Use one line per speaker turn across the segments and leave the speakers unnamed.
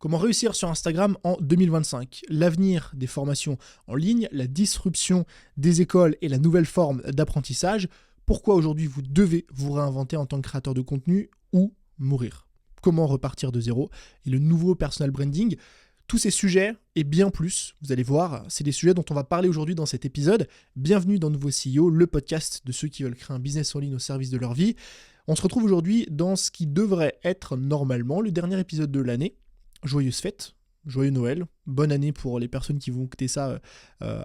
Comment réussir sur Instagram en 2025? L'avenir des formations en ligne, la disruption des écoles et la nouvelle forme d'apprentissage. Pourquoi aujourd'hui vous devez vous réinventer en tant que créateur de contenu ou mourir? Comment repartir de zéro? Et le nouveau personal branding. Tous ces sujets et bien plus, vous allez voir, c'est des sujets dont on va parler aujourd'hui dans cet épisode. Bienvenue dans Nouveau CEO, le podcast de ceux qui veulent créer un business en ligne au service de leur vie. On se retrouve aujourd'hui dans ce qui devrait être normalement le dernier épisode de l'année. Joyeuses fêtes, joyeux Noël, bonne année pour les personnes qui vont écouter ça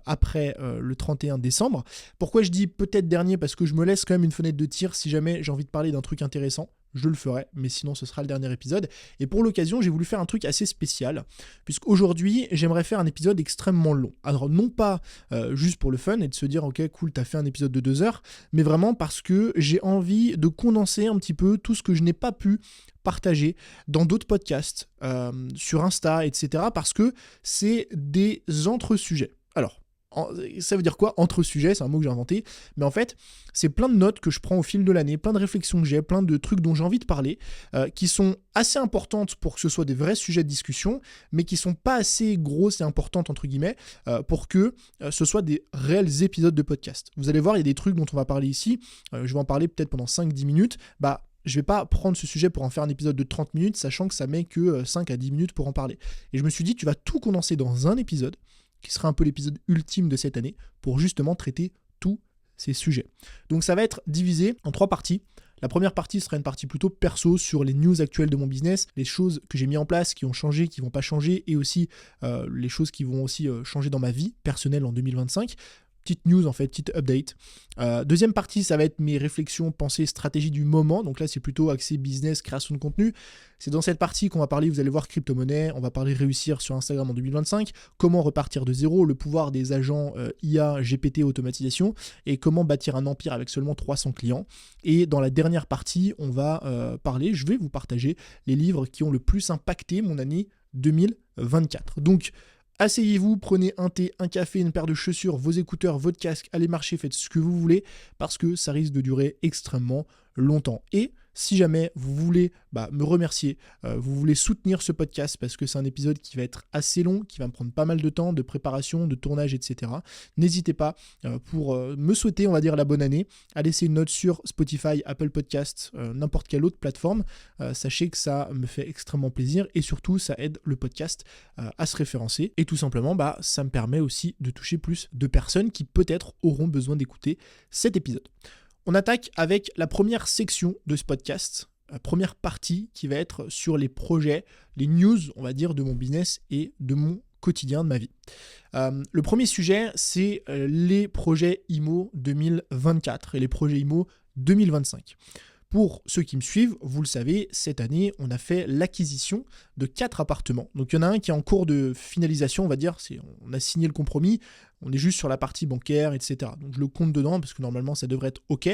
après le 31 décembre. Pourquoi je dis peut-être dernier? Parce que je me laisse quand même une fenêtre de tir si jamais j'ai envie de parler d'un truc intéressant. Je le ferai, mais sinon ce sera le dernier épisode. Et pour l'occasion, j'ai voulu faire un truc assez spécial, puisqu'aujourd'hui, j'aimerais faire un épisode extrêmement long. Alors non pas juste pour le fun et de se dire « Ok, cool, t'as fait un épisode de 2 heures », mais vraiment parce que j'ai envie de condenser un petit peu tout ce que je n'ai pas pu partager dans d'autres podcasts, sur Insta, etc. Parce que c'est des entre-sujets. Alors, ça veut dire quoi? Entre-sujets, c'est un mot que j'ai inventé. Mais en fait, c'est plein de notes que je prends au fil de l'année, plein de réflexions que j'ai, plein de trucs dont j'ai envie de parler, qui sont assez importantes pour que ce soit des vrais sujets de discussion, mais qui sont pas assez grosses et importantes, entre guillemets, pour que ce soit des réels épisodes de podcast. Vous allez voir, il y a des trucs dont on va parler ici. Je vais en parler peut-être pendant 5-10 minutes. Je vais pas prendre ce sujet pour en faire un épisode de 30 minutes, sachant que ça met que 5 à 10 minutes pour en parler. Et je me suis dit, tu vas tout condenser dans un épisode, qui sera un peu l'épisode ultime de cette année, pour justement traiter tous ces sujets. Donc ça va être divisé en 3 parties. La première partie sera une partie plutôt perso sur les news actuelles de mon business, les choses que j'ai mis en place, qui ont changé, qui vont pas changer, et aussi les choses qui vont aussi changer dans ma vie personnelle en 2025. Petite news en fait, petite update. Deuxième partie, ça va être mes réflexions, pensées, stratégies du moment. Donc là, c'est plutôt axé business, création de contenu. C'est dans cette partie qu'on va parler, vous allez voir, crypto-monnaie. On va parler réussir sur Instagram en 2025. Comment repartir de zéro, le pouvoir des agents IA, GPT, automatisation. Et comment bâtir un empire avec seulement 300 clients. Et dans la dernière partie, on va parler, je vais vous partager les livres qui ont le plus impacté mon année 2024. Donc, asseyez-vous, prenez un thé, un café, une paire de chaussures, vos écouteurs, votre casque, allez marcher, faites ce que vous voulez, parce que ça risque de durer extrêmement longtemps. Et si jamais vous voulez me remercier, vous voulez soutenir ce podcast, parce que c'est un épisode qui va être assez long, qui va me prendre pas mal de temps, de préparation, de tournage, etc. N'hésitez pas, pour me souhaiter, on va dire, la bonne année, à laisser une note sur Spotify, Apple Podcasts, n'importe quelle autre plateforme. Sachez que ça me fait extrêmement plaisir, et surtout, ça aide le podcast à se référencer. Et tout simplement, ça me permet aussi de toucher plus de personnes qui peut-être auront besoin d'écouter cet épisode. On attaque avec la première section de ce podcast, la première partie qui va être sur les projets, les news, on va dire, de mon business et de mon quotidien, de ma vie. Le premier sujet, c'est les projets IMO 2024 et les projets IMO 2025. Pour ceux qui me suivent, vous le savez, cette année, on a fait l'acquisition de 4 appartements. Donc il y en a un qui est en cours de finalisation, on va dire, on a signé le compromis, on est juste sur la partie bancaire, etc. Donc je le compte dedans parce que normalement ça devrait être OK.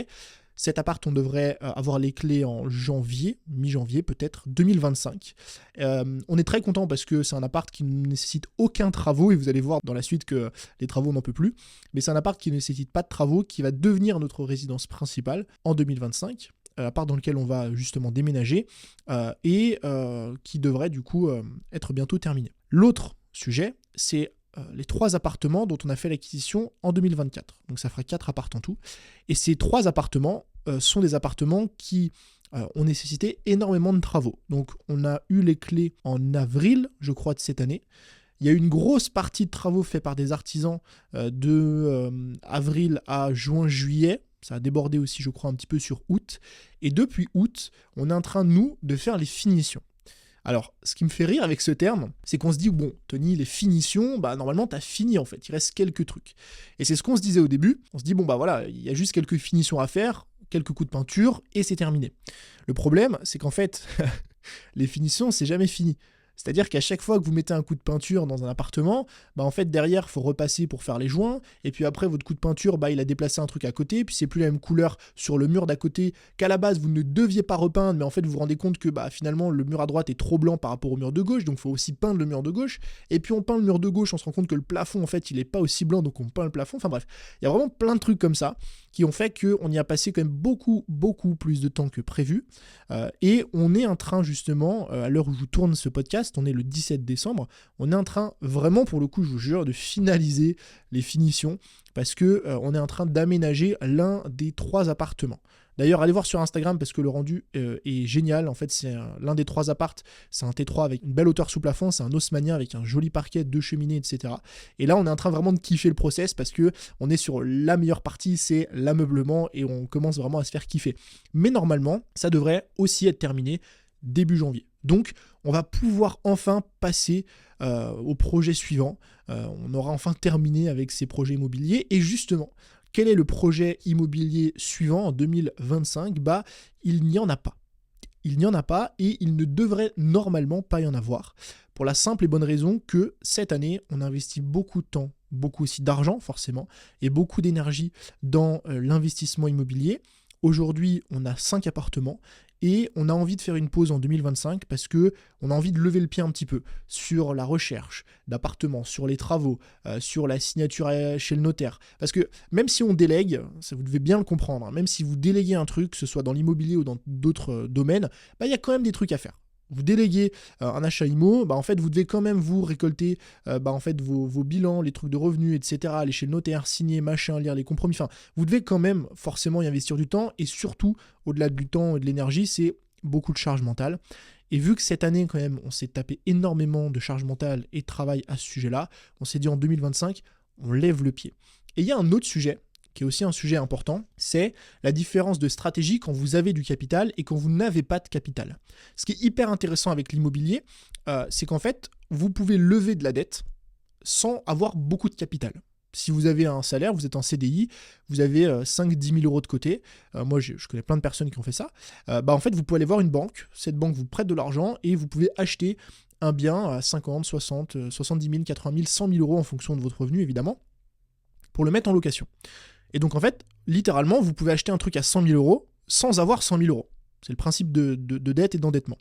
Cet appart, on devrait avoir les clés en janvier, mi-janvier peut-être, 2025. On est très content parce que c'est un appart qui ne nécessite aucun travaux, et vous allez voir dans la suite que les travaux on n'en peut plus. Mais c'est un appart qui ne nécessite pas de travaux, qui va devenir notre résidence principale en 2025. Appart dans lequel on va justement déménager et qui devrait du coup être bientôt terminé. L'autre sujet, c'est les 3 appartements dont on a fait l'acquisition en 2024. Donc ça fera 4 appartements en tout. Et ces 3 appartements sont des appartements qui ont nécessité énormément de travaux. Donc on a eu les clés en avril, je crois, de cette année. Il y a eu une grosse partie de travaux faits par des artisans de avril à juin-juillet. Ça a débordé aussi, je crois, un petit peu sur août. Et depuis août, on est en train, nous, de faire les finitions. Alors, ce qui me fait rire avec ce terme, c'est qu'on se dit, bon, Tony, les finitions, normalement, t'as fini, en fait. Il reste quelques trucs. Et c'est ce qu'on se disait au début. On se dit, bon, voilà, il y a juste quelques finitions à faire, quelques coups de peinture, et c'est terminé. Le problème, c'est qu'en fait, les finitions, c'est jamais fini. C'est-à-dire qu'à chaque fois que vous mettez un coup de peinture dans un appartement, en fait derrière, il faut repasser pour faire les joints, et puis après votre coup de peinture, il a déplacé un truc à côté, puis c'est plus la même couleur sur le mur d'à côté qu'à la base vous ne deviez pas repeindre, mais en fait vous vous rendez compte que finalement le mur à droite est trop blanc par rapport au mur de gauche, donc il faut aussi peindre le mur de gauche, et puis on peint le mur de gauche, on se rend compte que le plafond en fait il est pas aussi blanc, donc on peint le plafond, enfin bref, il y a vraiment plein de trucs comme ça qui ont fait qu'on y a passé quand même beaucoup plus de temps que prévu, et on est en train justement, à l'heure où je vous tourne ce podcast, podcast, on est le 17 décembre, on est en train vraiment pour le coup, je vous jure, de finaliser les finitions parce que on est en train d'aménager l'un des 3 appartements. D'ailleurs, allez voir sur Instagram parce que le rendu est génial. En fait, c'est l'un des 3 appartes. C'est un T3 avec une belle hauteur sous plafond. C'est un haussmannien avec un joli parquet, 2 cheminées, etc. Et là, on est en train vraiment de kiffer le process parce que on est sur la meilleure partie, c'est l'ameublement et on commence vraiment à se faire kiffer. Mais normalement, ça devrait aussi être terminé début janvier. Donc, on va pouvoir enfin passer au projet suivant. On aura enfin terminé avec ces projets immobiliers. Et justement, quel est le projet immobilier suivant en 2025 ? Il n'y en a pas. Il n'y en a pas et il ne devrait normalement pas y en avoir. Pour la simple et bonne raison que cette année, on investit beaucoup de temps, beaucoup aussi d'argent forcément, et beaucoup d'énergie dans l'investissement immobilier. Aujourd'hui, on a 5 appartements et on a envie de faire une pause en 2025 parce que on a envie de lever le pied un petit peu sur la recherche d'appartements, sur les travaux, sur la signature chez le notaire. Parce que même si on délègue, ça vous devez bien le comprendre, hein, même si vous déléguez un truc, que ce soit dans l'immobilier ou dans d'autres domaines, il y a quand même des trucs à faire. Vous déléguez un achat IMO, en fait, vous devez quand même vous récolter en fait, vos bilans, les trucs de revenus, etc., aller chez le notaire, signer, machin, lire les compromis. Enfin, vous devez quand même forcément y investir du temps et surtout, au-delà du temps et de l'énergie, c'est beaucoup de charge mentale. Et vu que cette année, quand même, on s'est tapé énormément de charge mentale et de travail à ce sujet-là, on s'est dit en 2025, on lève le pied. Et il y a un autre sujet qui est aussi un sujet important, c'est la différence de stratégie quand vous avez du capital et quand vous n'avez pas de capital. Ce qui est hyper intéressant avec l'immobilier, c'est qu'en fait, vous pouvez lever de la dette sans avoir beaucoup de capital. Si vous avez un salaire, vous êtes en CDI, vous avez 5-10 000 euros de côté, moi je connais plein de personnes qui ont fait ça, en fait vous pouvez aller voir une banque, cette banque vous prête de l'argent et vous pouvez acheter un bien à 50, 60, 70 000, 80 000, 100 000 euros en fonction de votre revenu évidemment, pour le mettre en location. Et donc en fait, littéralement, vous pouvez acheter un truc à 100 000 euros sans avoir 100 000 euros. C'est le principe de dette et d'endettement.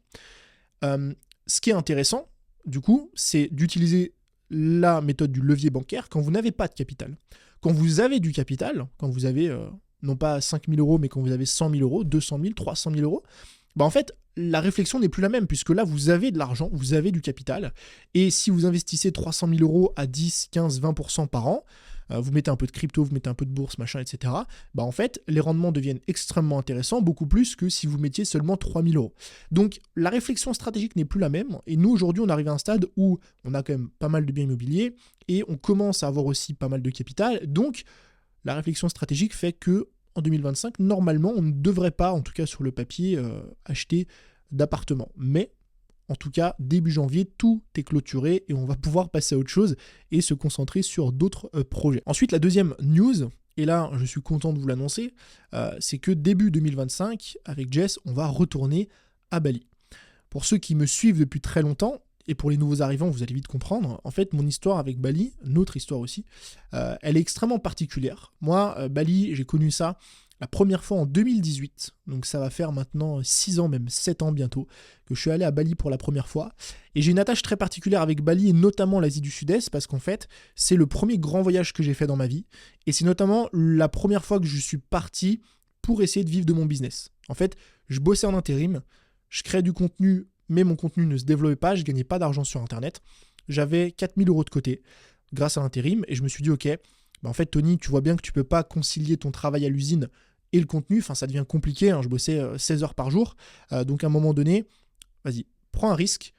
Ce qui est intéressant, du coup, c'est d'utiliser la méthode du levier bancaire quand vous n'avez pas de capital. Quand vous avez du capital, quand vous avez non pas 5 000 euros, mais quand vous avez 100 000 euros, 200 000, 300 000 euros, en fait, la réflexion n'est plus la même, puisque là, vous avez de l'argent, vous avez du capital, et si vous investissez 300 000 euros à 10, 15, 20% par an, vous mettez un peu de crypto, vous mettez un peu de bourse, machin, etc., en fait, les rendements deviennent extrêmement intéressants, beaucoup plus que si vous mettiez seulement 3 000 euros. Donc, la réflexion stratégique n'est plus la même, et nous, aujourd'hui, on arrive à un stade où on a quand même pas mal de biens immobiliers, et on commence à avoir aussi pas mal de capital, donc la réflexion stratégique fait que en 2025, normalement, on ne devrait pas, en tout cas sur le papier, acheter d'appartement. Mais, en tout cas, début janvier, tout est clôturé et on va pouvoir passer à autre chose et se concentrer sur d'autres projets. Ensuite, la deuxième news, et là, je suis content de vous l'annoncer, c'est que début 2025, avec Jess, on va retourner à Bali. Pour ceux qui me suivent depuis très longtemps, et pour les nouveaux arrivants, vous allez vite comprendre, en fait, mon histoire avec Bali, notre histoire aussi, elle est extrêmement particulière. Moi, Bali, j'ai connu ça la première fois en 2018, donc ça va faire maintenant 6 ans, même 7 ans bientôt, que je suis allé à Bali pour la première fois. Et j'ai une attache très particulière avec Bali, et notamment l'Asie du Sud-Est, parce qu'en fait, c'est le premier grand voyage que j'ai fait dans ma vie, et c'est notamment la première fois que je suis parti pour essayer de vivre de mon business. En fait, je bossais en intérim, je créais du contenu, mais mon contenu ne se développait pas, je ne gagnais pas d'argent sur Internet. J'avais 4 000 euros de côté grâce à l'intérim et je me suis dit, ok, en fait Tony, tu vois bien que tu ne peux pas concilier ton travail à l'usine et le contenu, enfin ça devient compliqué, je bossais 16 heures par jour, donc à un moment donné, vas-y, prends un risque,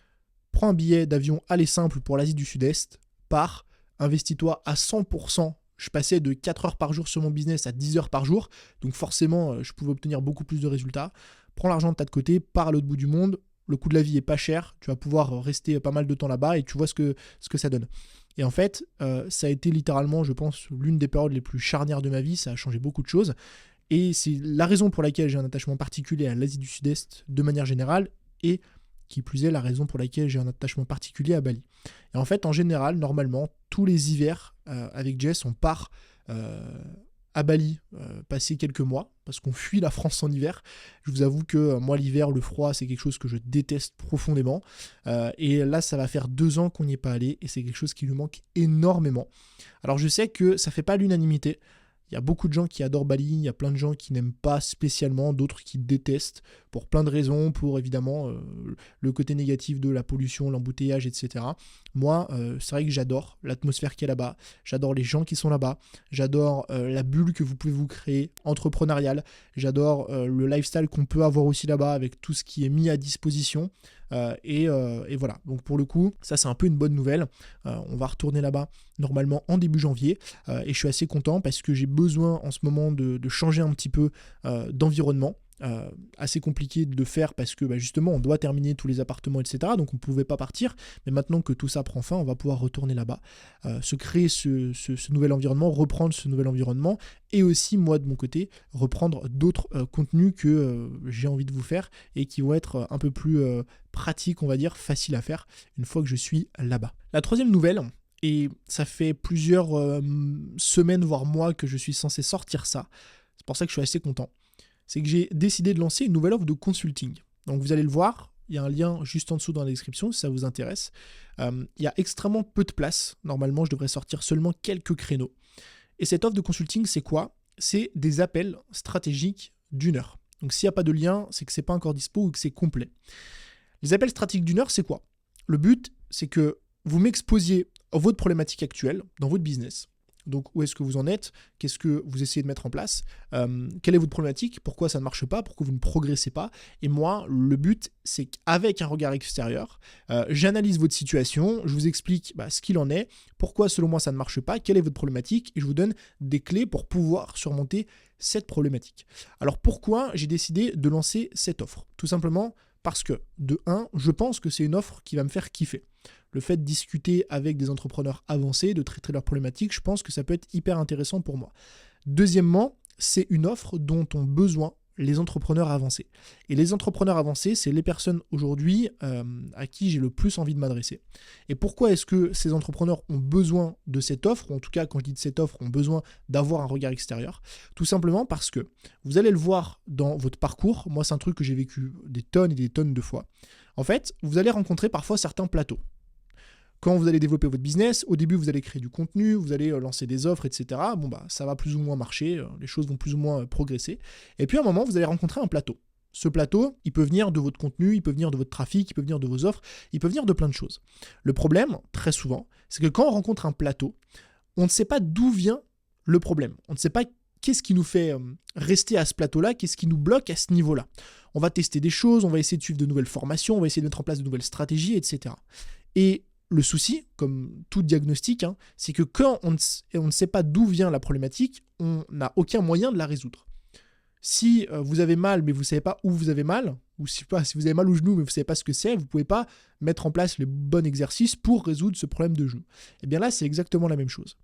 prends un billet d'avion aller simple pour l'Asie du Sud-Est, pars, investis-toi à 100%. Je passais de 4 heures par jour sur mon business à 10 heures par jour, donc forcément je pouvais obtenir beaucoup plus de résultats. Prends l'argent de t'as de côté, pars à l'autre bout du monde, le coût de la vie est pas cher, tu vas pouvoir rester pas mal de temps là-bas et tu vois ce que ça donne. Et en fait, ça a été littéralement, je pense, l'une des périodes les plus charnières de ma vie, ça a changé beaucoup de choses. Et c'est la raison pour laquelle j'ai un attachement particulier à l'Asie du Sud-Est de manière générale, et qui plus est la raison pour laquelle j'ai un attachement particulier à Bali. Et en fait, en général, normalement, tous les hivers, avec Jess, on part à Bali, passer quelques mois, parce qu'on fuit la France en hiver. Je vous avoue que moi, l'hiver, le froid, c'est quelque chose que je déteste profondément. Et là, ça va faire 2 ans qu'on n'y est pas allé, et c'est quelque chose qui lui manque énormément. Alors, je sais que ça fait pas l'unanimité. Il y a beaucoup de gens qui adorent Bali, il y a plein de gens qui n'aiment pas spécialement, d'autres qui détestent pour plein de raisons, pour évidemment le côté négatif de la pollution, l'embouteillage, etc. Moi, c'est vrai que j'adore l'atmosphère qui est là-bas, j'adore les gens qui sont là-bas, j'adore la bulle que vous pouvez vous créer, entrepreneuriale, j'adore le lifestyle qu'on peut avoir aussi là-bas avec tout ce qui est mis à disposition. Et voilà, donc pour le coup, ça c'est un peu une bonne nouvelle. On va retourner là-bas normalement en début janvier et je suis assez content parce que j'ai besoin en ce moment de changer un petit peu d'environnement. Assez compliqué de le faire parce que justement on doit terminer tous les appartements, etc. Donc on ne pouvait pas partir, mais maintenant que tout ça prend fin, on va pouvoir retourner là-bas, se créer ce nouvel environnement, reprendre ce nouvel environnement et aussi moi de mon côté reprendre d'autres contenus que j'ai envie de vous faire et qui vont être un peu plus pratiques, on va dire, faciles à faire une fois que je suis là-bas. La troisième nouvelle, et ça fait plusieurs semaines voire mois que je suis censé sortir ça, c'est pour ça que je suis assez content, c'est que j'ai décidé de lancer une nouvelle offre de consulting. Donc vous allez le voir, il y a un lien juste en dessous dans la description si ça vous intéresse. Il y a extrêmement peu de place. Normalement, je devrais sortir seulement quelques créneaux. Et cette offre de consulting, c'est quoi ? C'est des appels stratégiques d'1 heure. Donc s'il n'y a pas de lien, c'est que c'est pas encore dispo ou que c'est complet. Les appels stratégiques d'1 heure, c'est quoi ? Le but, c'est que vous m'exposiez à votre problématique actuelle dans votre business. Donc, où est-ce que vous en êtes ? Qu'est-ce que vous essayez de mettre en place ? Quelle est votre problématique ? Pourquoi ça ne marche pas ? Pourquoi vous ne progressez pas ? Et moi, le but, c'est qu'avec un regard extérieur, j'analyse votre situation, je vous explique ce qu'il en est, pourquoi selon moi ça ne marche pas, quelle est votre problématique, et je vous donne des clés pour pouvoir surmonter cette problématique. Alors, pourquoi j'ai décidé de lancer cette offre ? Tout simplement parce que, de 1, je pense que c'est une offre qui va me faire kiffer. Le fait de discuter avec des entrepreneurs avancés, de traiter leurs problématiques, je pense que ça peut être hyper intéressant pour moi. Deuxièmement, c'est une offre dont ont besoin les entrepreneurs avancés. Et les entrepreneurs avancés, c'est les personnes aujourd'hui à qui j'ai le plus envie de m'adresser. Et pourquoi est-ce que ces entrepreneurs ont besoin de cette offre, ou en tout cas, quand je dis de cette offre, ont besoin d'avoir un regard extérieur ? Tout simplement parce que vous allez le voir dans votre parcours. Moi, c'est un truc que j'ai vécu des tonnes et des tonnes de fois. En fait, vous allez rencontrer parfois certains plateaux. Quand vous allez développer votre business, au début, vous allez créer du contenu, vous allez lancer des offres, etc. Ça va plus ou moins marcher, les choses vont plus ou moins progresser. Et puis à un moment, vous allez rencontrer un plateau. Ce plateau, il peut venir de votre contenu, il peut venir de votre trafic, il peut venir de vos offres, il peut venir de plein de choses. Le problème, très souvent, c'est que quand on rencontre un plateau, on ne sait pas d'où vient le problème. On ne sait pas qu'est-ce qui nous fait rester à ce plateau-là, qu'est-ce qui nous bloque à ce niveau-là. On va tester des choses, on va essayer de suivre de nouvelles formations, on va essayer de mettre en place de nouvelles stratégies, etc. Et le souci, comme tout diagnostic, c'est que quand on ne sait pas d'où vient la problématique, on n'a aucun moyen de la résoudre. Si vous avez mal, mais vous ne savez pas où vous avez mal, ou si vous avez mal au genou, mais vous ne savez pas ce que c'est, vous ne pouvez pas mettre en place les bons exercices pour résoudre ce problème de genou. Et bien là, c'est exactement la même chose.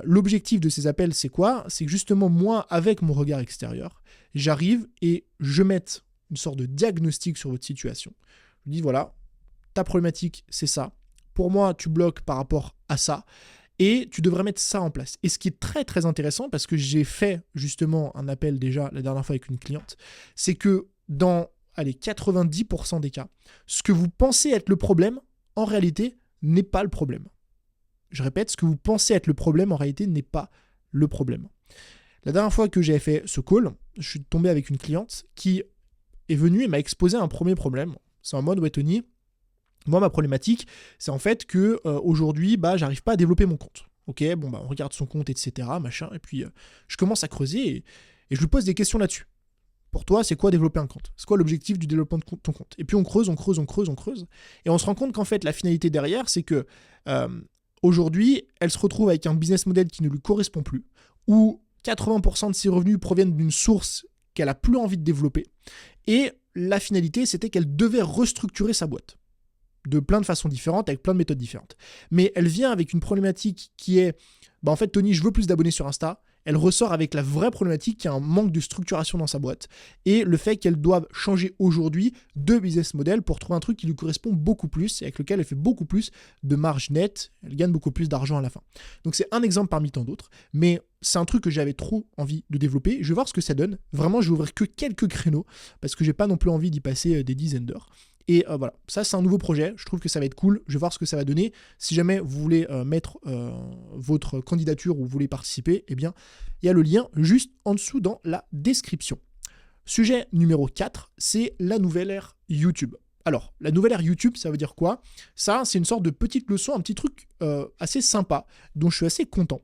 L'objectif de ces appels, c'est quoi ? C'est que justement, moi, avec mon regard extérieur, j'arrive et je mette une sorte de diagnostic sur votre situation. Je dis, voilà, ta problématique, c'est ça. Pour moi, tu bloques par rapport à ça et tu devrais mettre ça en place. Et ce qui est très très intéressant, parce que j'ai fait justement un appel déjà la dernière fois avec une cliente, c'est que dans 90% des cas, ce que vous pensez être le problème, en réalité, n'est pas le problème. Je répète, ce que vous pensez être le problème, en réalité, n'est pas le problème. La dernière fois que j'ai fait ce call, je suis tombé avec une cliente qui est venue et m'a exposé un premier problème. C'est en mode, ouais Tony, moi, ma problématique, c'est en fait que aujourd'hui, j'arrive pas à développer mon compte. Ok, on regarde son compte, etc., machin, et puis je commence à creuser et je lui pose des questions là-dessus. Pour toi, c'est quoi développer un compte ? C'est quoi l'objectif du développement de ton compte ? Et puis on creuse, et on se rend compte qu'en fait, la finalité derrière, c'est que aujourd'hui, elle se retrouve avec un business model qui ne lui correspond plus, où 80% de ses revenus proviennent d'une source qu'elle a plus envie de développer, et la finalité, c'était qu'elle devait restructurer sa boîte. De plein de façons différentes, avec plein de méthodes différentes. Mais elle vient avec une problématique qui est, en fait, Tony, je veux plus d'abonnés sur Insta. Elle ressort avec la vraie problématique qui a un manque de structuration dans sa boîte et le fait qu'elle doive changer aujourd'hui de business model pour trouver un truc qui lui correspond beaucoup plus et avec lequel elle fait beaucoup plus de marge nette, elle gagne beaucoup plus d'argent à la fin. Donc c'est un exemple parmi tant d'autres, mais c'est un truc que j'avais trop envie de développer. Je vais voir ce que ça donne. Vraiment, je vais ouvrir que quelques créneaux parce que j'ai pas non plus envie d'y passer des dizaines d'heures. Et voilà, ça c'est un nouveau projet, je trouve que ça va être cool, je vais voir ce que ça va donner. Si jamais vous voulez mettre votre candidature ou vous voulez participer, eh bien, il y a le lien juste en dessous dans la description. Sujet numéro 4, c'est la nouvelle ère YouTube. Alors, la nouvelle ère YouTube, ça veut dire quoi? Ça, c'est une sorte de petite leçon, un petit truc assez sympa, dont je suis assez content,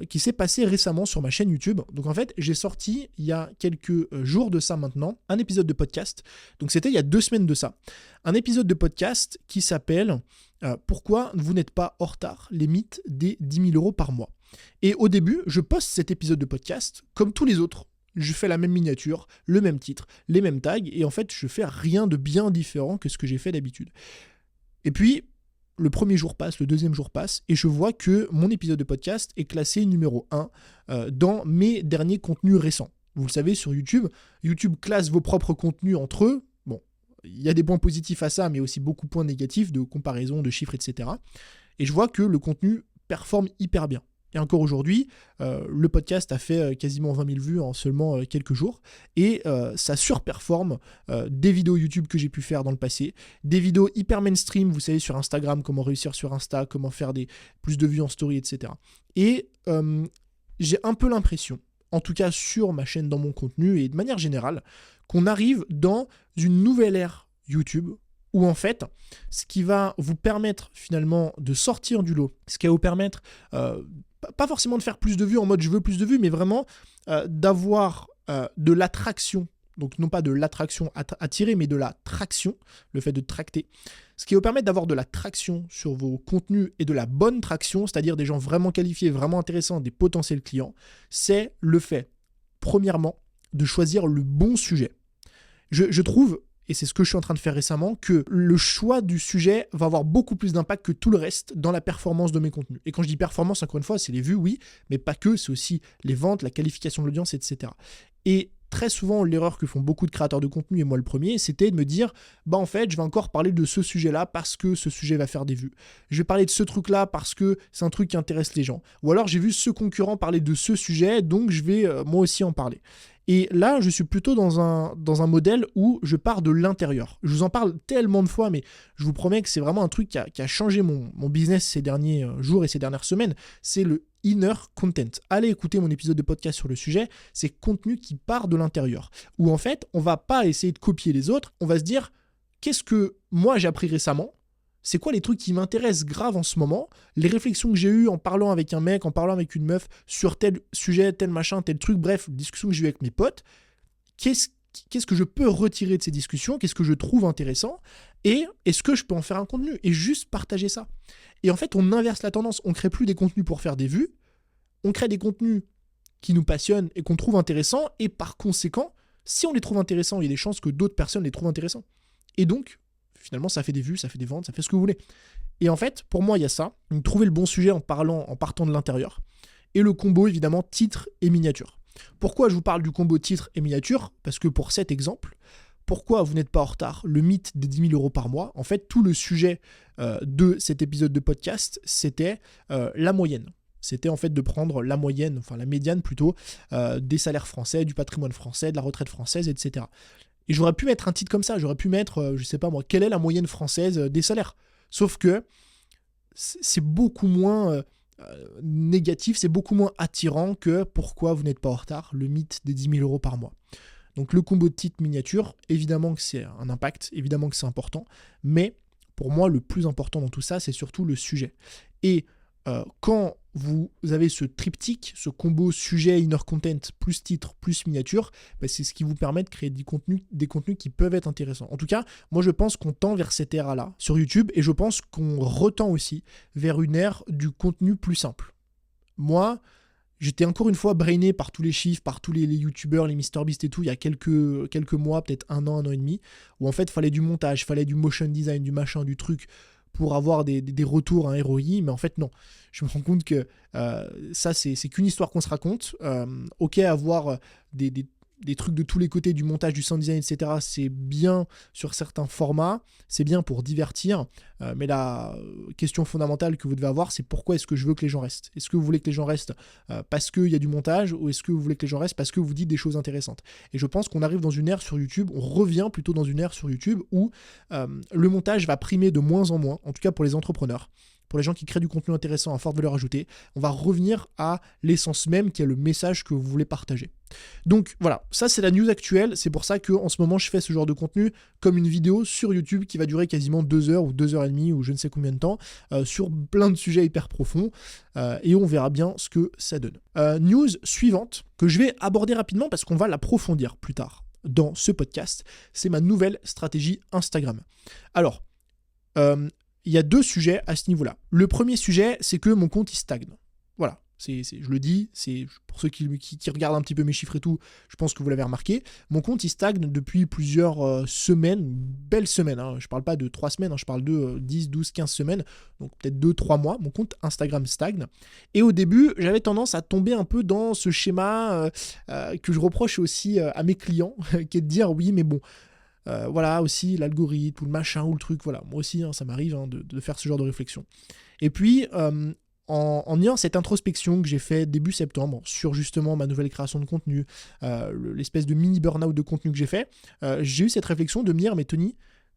qui s'est passé récemment sur ma chaîne YouTube. Donc en fait, j'ai sorti, il y a quelques jours de ça maintenant, un épisode de podcast. Donc c'était il y a 2 semaines de ça. Un épisode de podcast qui s'appelle « Pourquoi vous n'êtes pas en retard? Les mythes des 10 000 € par mois ». Et au début, je poste cet épisode de podcast comme tous les autres. Je fais la même miniature, le même titre, les mêmes tags, et en fait, je fais rien de bien différent que ce que j'ai fait d'habitude. Et puis, le premier jour passe, le deuxième jour passe, et je vois que mon épisode de podcast est classé numéro 1 dans mes derniers contenus récents. Vous le savez, sur YouTube, YouTube classe vos propres contenus entre eux. Bon, il y a des points positifs à ça, mais aussi beaucoup de points négatifs, de comparaison, de chiffres, etc. Et je vois que le contenu performe hyper bien. Et encore aujourd'hui, le podcast a fait quasiment 20 000 vues en seulement quelques jours. Et ça surperforme des vidéos YouTube que j'ai pu faire dans le passé. Des vidéos hyper mainstream, vous savez, sur Instagram, comment réussir sur Insta, comment faire plus de vues en story, etc. Et j'ai un peu l'impression, en tout cas sur ma chaîne, dans mon contenu et de manière générale, qu'on arrive dans une nouvelle ère YouTube où en fait, ce qui va vous permettre finalement de sortir du lot, ce qui va vous permettre, pas forcément de faire plus de vues en mode je veux plus de vues, mais vraiment d'avoir de l'attraction, donc non pas de l'attraction attirée, mais de la traction, le fait de tracter, ce qui va vous permettre d'avoir de la traction sur vos contenus et de la bonne traction, c'est-à-dire des gens vraiment qualifiés, vraiment intéressants, des potentiels clients, c'est le fait, premièrement, de choisir le bon sujet. Je trouve, et c'est ce que je suis en train de faire récemment, que le choix du sujet va avoir beaucoup plus d'impact que tout le reste dans la performance de mes contenus. Et quand je dis performance, encore une fois, c'est les vues, oui, mais pas que, c'est aussi les ventes, la qualification de l'audience, etc. Et très souvent, l'erreur que font beaucoup de créateurs de contenu, et moi le premier, c'était de me dire, bah en fait, je vais encore parler de ce sujet-là parce que ce sujet va faire des vues. Je vais parler de ce truc-là parce que c'est un truc qui intéresse les gens. Ou alors, j'ai vu ce concurrent parler de ce sujet, donc je vais moi aussi en parler. Et là, je suis plutôt dans un modèle où je pars de l'intérieur. Je vous en parle tellement de fois, mais je vous promets que c'est vraiment un truc qui a changé mon business ces derniers jours et ces dernières semaines. C'est le inner content. Allez écouter mon épisode de podcast sur le sujet. C'est contenu qui part de l'intérieur. Où en fait, on va pas essayer de copier les autres. On va se dire, qu'est-ce que moi j'ai appris récemment ? C'est quoi les trucs qui m'intéressent grave en ce moment? Les réflexions que j'ai eues en parlant avec un mec, en parlant avec une meuf sur tel sujet, tel machin, tel truc, bref, discussions que j'ai eues avec mes potes. Qu'est-ce que je peux retirer de ces discussions? Qu'est-ce que je trouve intéressant? Et est-ce que je peux en faire un contenu? Et juste partager ça. Et en fait, on inverse la tendance. On ne crée plus des contenus pour faire des vues. On crée des contenus qui nous passionnent et qu'on trouve intéressants. Et par conséquent, si on les trouve intéressants, il y a des chances que d'autres personnes les trouvent intéressants. Et donc, finalement, ça fait des vues, ça fait des ventes, ça fait ce que vous voulez. Et en fait, pour moi, il y a ça. Donc, trouver le bon sujet en partant de l'intérieur. Et le combo, évidemment, titre et miniature. Pourquoi je vous parle du combo titre et miniature? Parce que pour cet exemple, pourquoi vous n'êtes pas en retard? Le mythe des 10 000 € par mois. En fait, tout le sujet de cet épisode de podcast, c'était la moyenne. C'était en fait de prendre la moyenne, enfin la médiane plutôt, des salaires français, du patrimoine français, de la retraite française, etc. Et j'aurais pu mettre un titre comme ça, j'aurais pu mettre, je sais pas moi, quelle est la moyenne française des salaires? Sauf que c'est beaucoup moins négatif, c'est beaucoup moins attirant que pourquoi vous n'êtes pas en retard, le mythe des 10 000 € par mois. Donc le combo de titre miniature, évidemment que c'est un impact, évidemment que c'est important, mais pour moi le plus important dans tout ça, c'est surtout le sujet. Et quand vous avez ce triptyque, ce combo sujet, inner content, plus titre, plus miniature, bah c'est ce qui vous permet de créer des contenus qui peuvent être intéressants. En tout cas, moi je pense qu'on tend vers cette ère-là sur YouTube et je pense qu'on retend aussi vers une ère du contenu plus simple. Moi, j'étais encore une fois brainé par tous les chiffres, par tous les youtubeurs, les MrBeast et tout, il y a quelques mois, peut-être un an et demi, où en fait il fallait du montage, il fallait du motion design, du machin, du truc, pour avoir des retours à un ROI, mais en fait non. Je me rends compte que ça c'est qu'une histoire qu'on se raconte. Ok, avoir des trucs de tous les côtés, du montage, du sound design, etc. C'est bien sur certains formats, c'est bien pour divertir, mais la question fondamentale que vous devez avoir, c'est pourquoi est-ce que je veux que les gens restent? Est-ce que vous voulez que les gens restent parce qu'il y a du montage, ou est-ce que vous voulez que les gens restent parce que vous dites des choses intéressantes? Et je pense qu'on arrive dans une ère sur YouTube, on revient plutôt dans une ère sur YouTube où le montage va primer de moins en moins, en tout cas pour les entrepreneurs. Pour les gens qui créent du contenu intéressant à forte valeur ajoutée, on va revenir à l'essence même qui est le message que vous voulez partager. Donc voilà, ça c'est la news actuelle, c'est pour ça qu'en ce moment je fais ce genre de contenu comme une vidéo sur YouTube qui va durer quasiment 2 heures ou 2 heures et demie ou je ne sais combien de temps, sur plein de sujets hyper profonds, et on verra bien ce que ça donne. News suivante, que je vais aborder rapidement parce qu'on va l'approfondir plus tard dans ce podcast, c'est ma nouvelle stratégie Instagram. Alors, il y a 2 sujets à ce niveau-là. Le premier sujet, c'est que mon compte il stagne. Voilà, je le dis, c'est pour ceux qui regardent un petit peu mes chiffres et tout, je pense que vous l'avez remarqué. Mon compte il stagne depuis plusieurs semaines, belles semaines. Hein. Je ne parle pas de 3 semaines, hein, je parle de 10, 12, 15 semaines, donc peut-être 2-3 mois. Mon compte Instagram stagne. Et au début, j'avais tendance à tomber un peu dans ce schéma que je reproche aussi à mes clients, qui est de dire oui, mais bon. Voilà aussi l'algorithme ou le machin ou le truc, voilà, moi aussi ça m'arrive de faire ce genre de réflexion. Et puis en ayant cette introspection que j'ai fait début septembre sur justement ma nouvelle création de contenu, l'espèce de mini burn-out de contenu que j'ai eu cette réflexion de me dire mais Tony,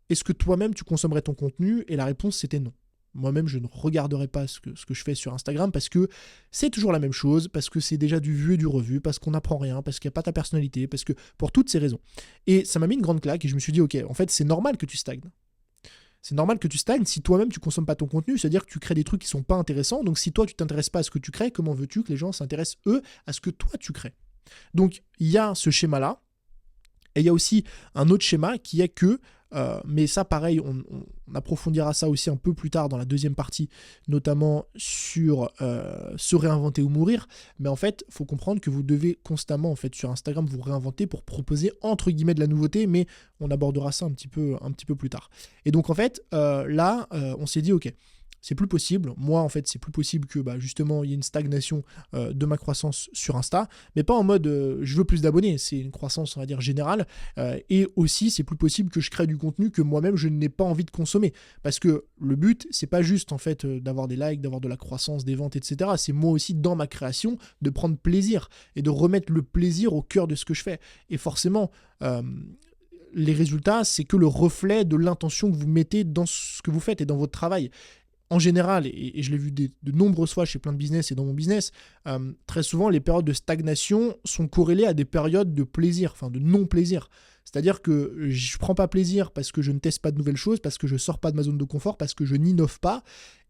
est-ce que toi-même tu consommerais ton contenu? Et la réponse c'était non. Moi-même, je ne regarderai pas ce que je fais sur Instagram parce que c'est toujours la même chose, parce que c'est déjà du vu et du revu, parce qu'on n'apprend rien, parce qu'il n'y a pas ta personnalité, parce que pour toutes ces raisons. Et ça m'a mis une grande claque et je me suis dit, ok, en fait, c'est normal que tu stagnes. C'est normal que tu stagnes si toi-même tu consommes pas ton contenu, c'est-à-dire que tu crées des trucs qui sont pas intéressants. Donc si toi tu t'intéresses pas à ce que tu crées, comment veux-tu que les gens s'intéressent eux à ce que toi tu crées? Donc il y a ce schéma-là. Et il y a aussi un autre schéma qui est que, mais ça pareil, on approfondira ça aussi un peu plus tard dans la deuxième partie, notamment sur se réinventer ou mourir. Mais en fait, il faut comprendre que vous devez constamment, en fait, sur Instagram, vous réinventer pour proposer, entre guillemets, de la nouveauté, mais on abordera ça un petit peu plus tard. Et donc, en fait, là, on s'est dit, ok, c'est plus possible. Moi, en fait, c'est plus possible que justement il y ait une stagnation de ma croissance sur Insta, mais pas en mode je veux plus d'abonnés, c'est une croissance, on va dire, générale. Et aussi, c'est plus possible que je crée du contenu que moi-même je n'ai pas envie de consommer. Parce que le but, c'est pas juste en fait d'avoir des likes, d'avoir de la croissance, des ventes, etc. C'est moi aussi dans ma création de prendre plaisir et de remettre le plaisir au cœur de ce que je fais. Et forcément, les résultats, c'est que le reflet de l'intention que vous mettez dans ce que vous faites et dans votre travail. En général, et je l'ai vu de nombreuses fois chez plein de business et dans mon business, très souvent les périodes de stagnation sont corrélées à des périodes de plaisir, enfin de non-plaisir. C'est-à-dire que je ne prends pas plaisir parce que je ne teste pas de nouvelles choses, parce que je ne sors pas de ma zone de confort, parce que je n'innove pas.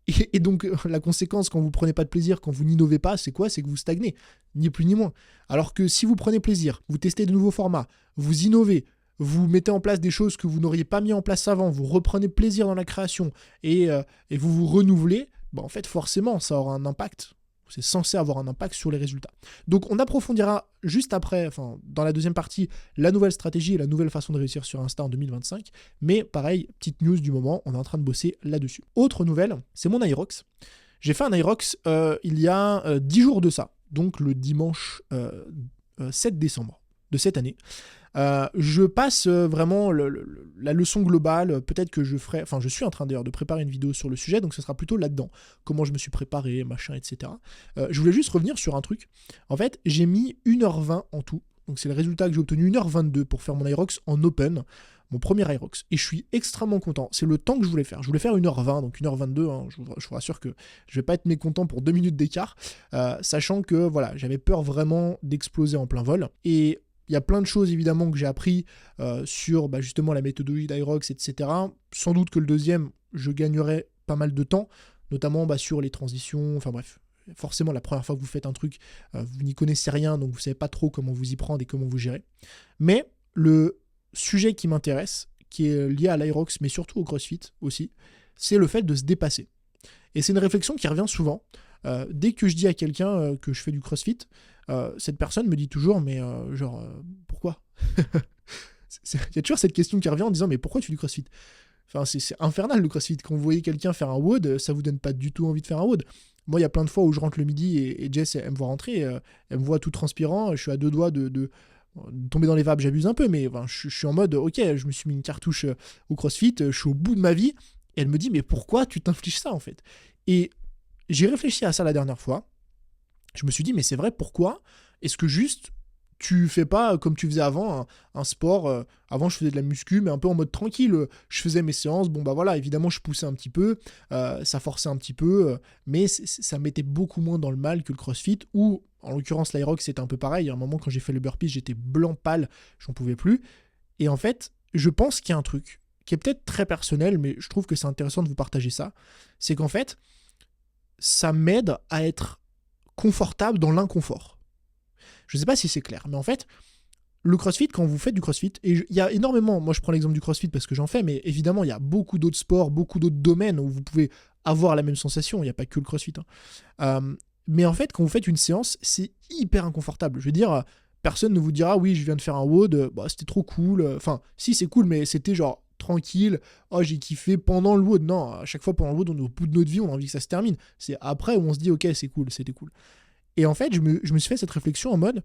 Et donc la conséquence quand vous ne prenez pas de plaisir, quand vous n'innovez pas, c'est quoi? C'est que vous stagnez, ni plus ni moins. Alors que si vous prenez plaisir, vous testez de nouveaux formats, vous innovez, vous mettez en place des choses que vous n'auriez pas mis en place avant, vous reprenez plaisir dans la création et vous vous renouvelez, en fait forcément ça aura un impact, c'est censé avoir un impact sur les résultats. Donc on approfondira juste après, enfin dans la deuxième partie, la nouvelle stratégie et la nouvelle façon de réussir sur Insta en 2025, mais pareil, petite news du moment, on est en train de bosser là-dessus. Autre nouvelle, c'est mon Aerox. J'ai fait un Aerox il y a 10 jours de ça, donc le dimanche 7 décembre de cette année. Je passe vraiment la leçon globale, peut-être que je ferai, enfin je suis en train d'ailleurs de préparer une vidéo sur le sujet, donc ce sera plutôt là-dedans, comment je me suis préparé, machin, etc. Je voulais juste revenir sur un truc. En fait, j'ai mis 1h20 en tout, donc c'est le résultat que j'ai obtenu, 1h22 pour faire mon Aerox en open, mon premier Aerox, et je suis extrêmement content, c'est le temps que je voulais faire. Je voulais faire 1h20, donc 1h22, hein, je vous rassure que je vais pas être mécontent pour 2 minutes d'écart, sachant que voilà, j'avais peur vraiment d'exploser en plein vol, et il y a plein de choses évidemment que j'ai appris sur justement la méthodologie d'Aerox, etc. Sans doute que le deuxième, je gagnerai pas mal de temps, notamment sur les transitions, enfin bref. Forcément, la première fois que vous faites un truc, vous n'y connaissez rien, donc vous ne savez pas trop comment vous y prendre et comment vous gérer. Mais le sujet qui m'intéresse, qui est lié à l'Aerox, mais surtout au CrossFit aussi, c'est le fait de se dépasser. Et c'est une réflexion qui revient souvent. Dès que je dis à quelqu'un que je fais du CrossFit, cette personne me dit toujours, mais pourquoi? Il y a toujours cette question qui revient en disant, mais pourquoi tu fais du CrossFit? Enfin, c'est infernal le CrossFit. Quand vous voyez quelqu'un faire un WOD, ça vous donne pas du tout envie de faire un WOD. Moi, il y a plein de fois où je rentre le midi et Jess, elle me voit rentrer, elle me voit tout transpirant, je suis à 2 doigts de tomber dans les vapes, j'abuse un peu, mais enfin, je suis en mode, ok, je me suis mis une cartouche au CrossFit, je suis au bout de ma vie, et elle me dit, mais pourquoi tu t'infliges ça en fait? Et j'ai réfléchi à ça la dernière fois, je me suis dit, mais c'est vrai, pourquoi est-ce que juste tu fais pas comme tu faisais avant, un sport, avant je faisais de la muscu, mais un peu en mode tranquille, je faisais mes séances, bon bah voilà, évidemment je poussais un petit peu, ça forçait un petit peu, mais ça me mettait beaucoup moins dans le mal que le CrossFit, ou en l'occurrence l'Aerox c'était un peu pareil, à un moment quand j'ai fait le burpee j'étais blanc pâle, j'en pouvais plus, et en fait je pense qu'il y a un truc, qui est peut-être très personnel, mais je trouve que c'est intéressant de vous partager ça, c'est qu'en fait, ça m'aide à être confortable dans l'inconfort. Je ne sais pas si c'est clair, mais en fait, le CrossFit, quand vous faites du CrossFit, et il y a énormément, moi je prends l'exemple du CrossFit parce que j'en fais, mais évidemment, il y a beaucoup d'autres sports, beaucoup d'autres domaines où vous pouvez avoir la même sensation, il n'y a pas que le CrossFit. Mais en fait, quand vous faites une séance, c'est hyper inconfortable. Je veux dire, personne ne vous dira, oui, je viens de faire un WOD, bah, c'était trop cool. Enfin, si, c'est cool, mais c'était genre tranquille, oh j'ai kiffé pendant le WOD. Non, à chaque fois pendant le WOD, on est au bout de notre vie, on a envie que ça se termine. C'est après où on se dit, ok, c'est cool, c'était cool. Et en fait, je me suis fait cette réflexion en mode,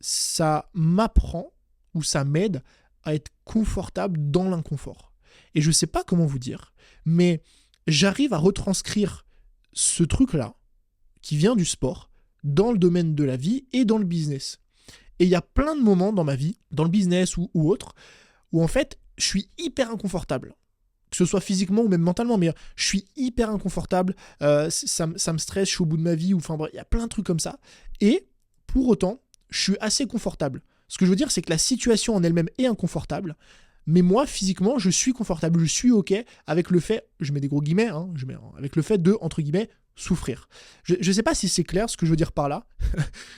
ça m'apprend ou ça m'aide à être confortable dans l'inconfort. Et je ne sais pas comment vous dire, mais j'arrive à retranscrire ce truc-là, qui vient du sport, dans le domaine de la vie et dans le business. Et il y a plein de moments dans ma vie, dans le business ou autre, où en fait, je suis hyper inconfortable. Que ce soit physiquement ou même mentalement, mais je suis hyper inconfortable, ça me stresse, je suis au bout de ma vie, ou enfin bref, il y a plein de trucs comme ça. Et pour autant, je suis assez confortable. Ce que je veux dire, c'est que la situation en elle-même est inconfortable, mais moi, physiquement, je suis confortable, je suis ok avec le fait, je mets des gros guillemets, avec le fait de, entre guillemets, souffrir. Je ne sais pas si c'est clair ce que je veux dire par là,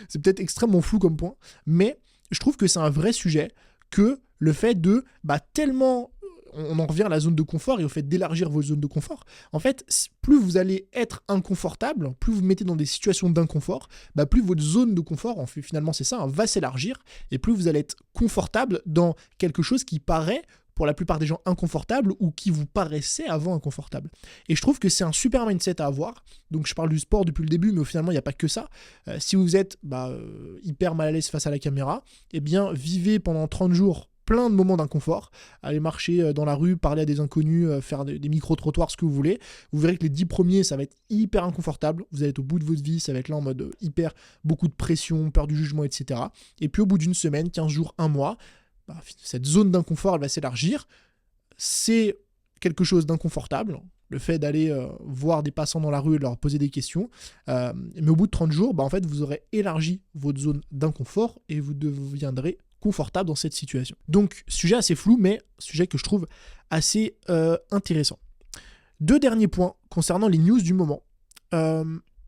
c'est peut-être extrêmement flou comme point, mais je trouve que c'est un vrai sujet, que le fait de, tellement on en revient à la zone de confort et au fait d'élargir vos zones de confort. En fait, plus vous allez être inconfortable, plus vous vous mettez dans des situations d'inconfort, plus votre zone de confort, en fait, finalement c'est ça, va s'élargir, et plus vous allez être confortable dans quelque chose qui paraît, pour la plupart des gens, inconfortable ou qui vous paraissait avant inconfortable. Et je trouve que c'est un super mindset à avoir. Donc je parle du sport depuis le début, mais finalement il n'y a pas que ça. Si vous êtes hyper mal à l'aise face à la caméra, eh bien vivez pendant 30 jours plein de moments d'inconfort, aller marcher dans la rue, parler à des inconnus, faire des micro-trottoirs, ce que vous voulez. Vous verrez que les 10 premiers, ça va être hyper inconfortable. Vous allez être au bout de votre vie, ça va être là en mode hyper, beaucoup de pression, peur du jugement, etc. Et puis au bout d'une semaine, 15 jours, un mois, cette zone d'inconfort, elle va s'élargir. C'est quelque chose d'inconfortable, le fait d'aller voir des passants dans la rue et de leur poser des questions. Mais au bout de 30 jours, en fait, vous aurez élargi votre zone d'inconfort et vous deviendrez confortable dans cette situation. Donc, sujet assez flou, mais sujet que je trouve assez intéressant. 2 derniers points concernant les news du moment.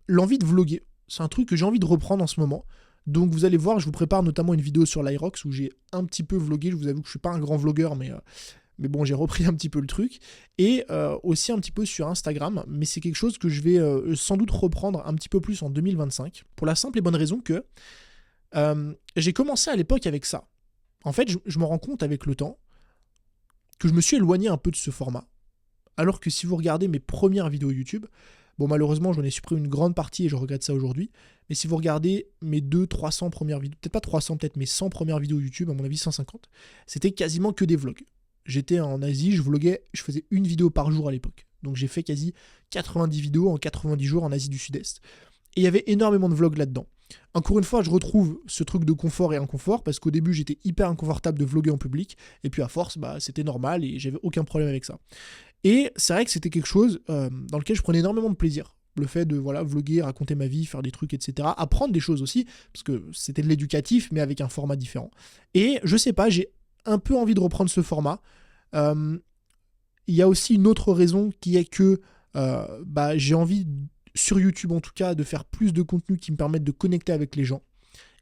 L'envie de vlogger, c'est un truc que j'ai envie de reprendre en ce moment. Donc vous allez voir, je vous prépare notamment une vidéo sur l'Aerox où j'ai un petit peu vlogué. Je vous avoue que je suis pas un grand vlogueur, mais bon, j'ai repris un petit peu le truc. Et aussi un petit peu sur Instagram, mais c'est quelque chose que je vais sans doute reprendre un petit peu plus en 2025, pour la simple et bonne raison que j'ai commencé à l'époque avec ça. En fait, je me rends compte avec le temps que je me suis éloigné un peu de ce format. Alors que si vous regardez mes premières vidéos YouTube, bon malheureusement j'en ai supprimé une grande partie et je regrette ça aujourd'hui, mais si vous regardez mes 200-300 premières vidéos, peut-être pas 300, peut-être mes 100 premières vidéos YouTube, à mon avis 150, c'était quasiment que des vlogs. J'étais en Asie, je vloguais, je faisais une vidéo par jour à l'époque. Donc j'ai fait quasi 90 vidéos en 90 jours en Asie du Sud-Est. Et il y avait énormément de vlogs là-dedans. Encore une fois, je retrouve ce truc de confort et inconfort, parce qu'au début, j'étais hyper inconfortable de vloguer en public, et puis à force, c'était normal, et j'avais aucun problème avec ça. Et c'est vrai que c'était quelque chose dans lequel je prenais énormément de plaisir. Le fait de vloguer, raconter ma vie, faire des trucs, etc. Apprendre des choses aussi, parce que c'était de l'éducatif, mais avec un format différent. Et je sais pas, j'ai un peu envie de reprendre ce format. Il y a aussi une autre raison qui est que j'ai envie, sur YouTube en tout cas, de faire plus de contenu qui me permettent de connecter avec les gens.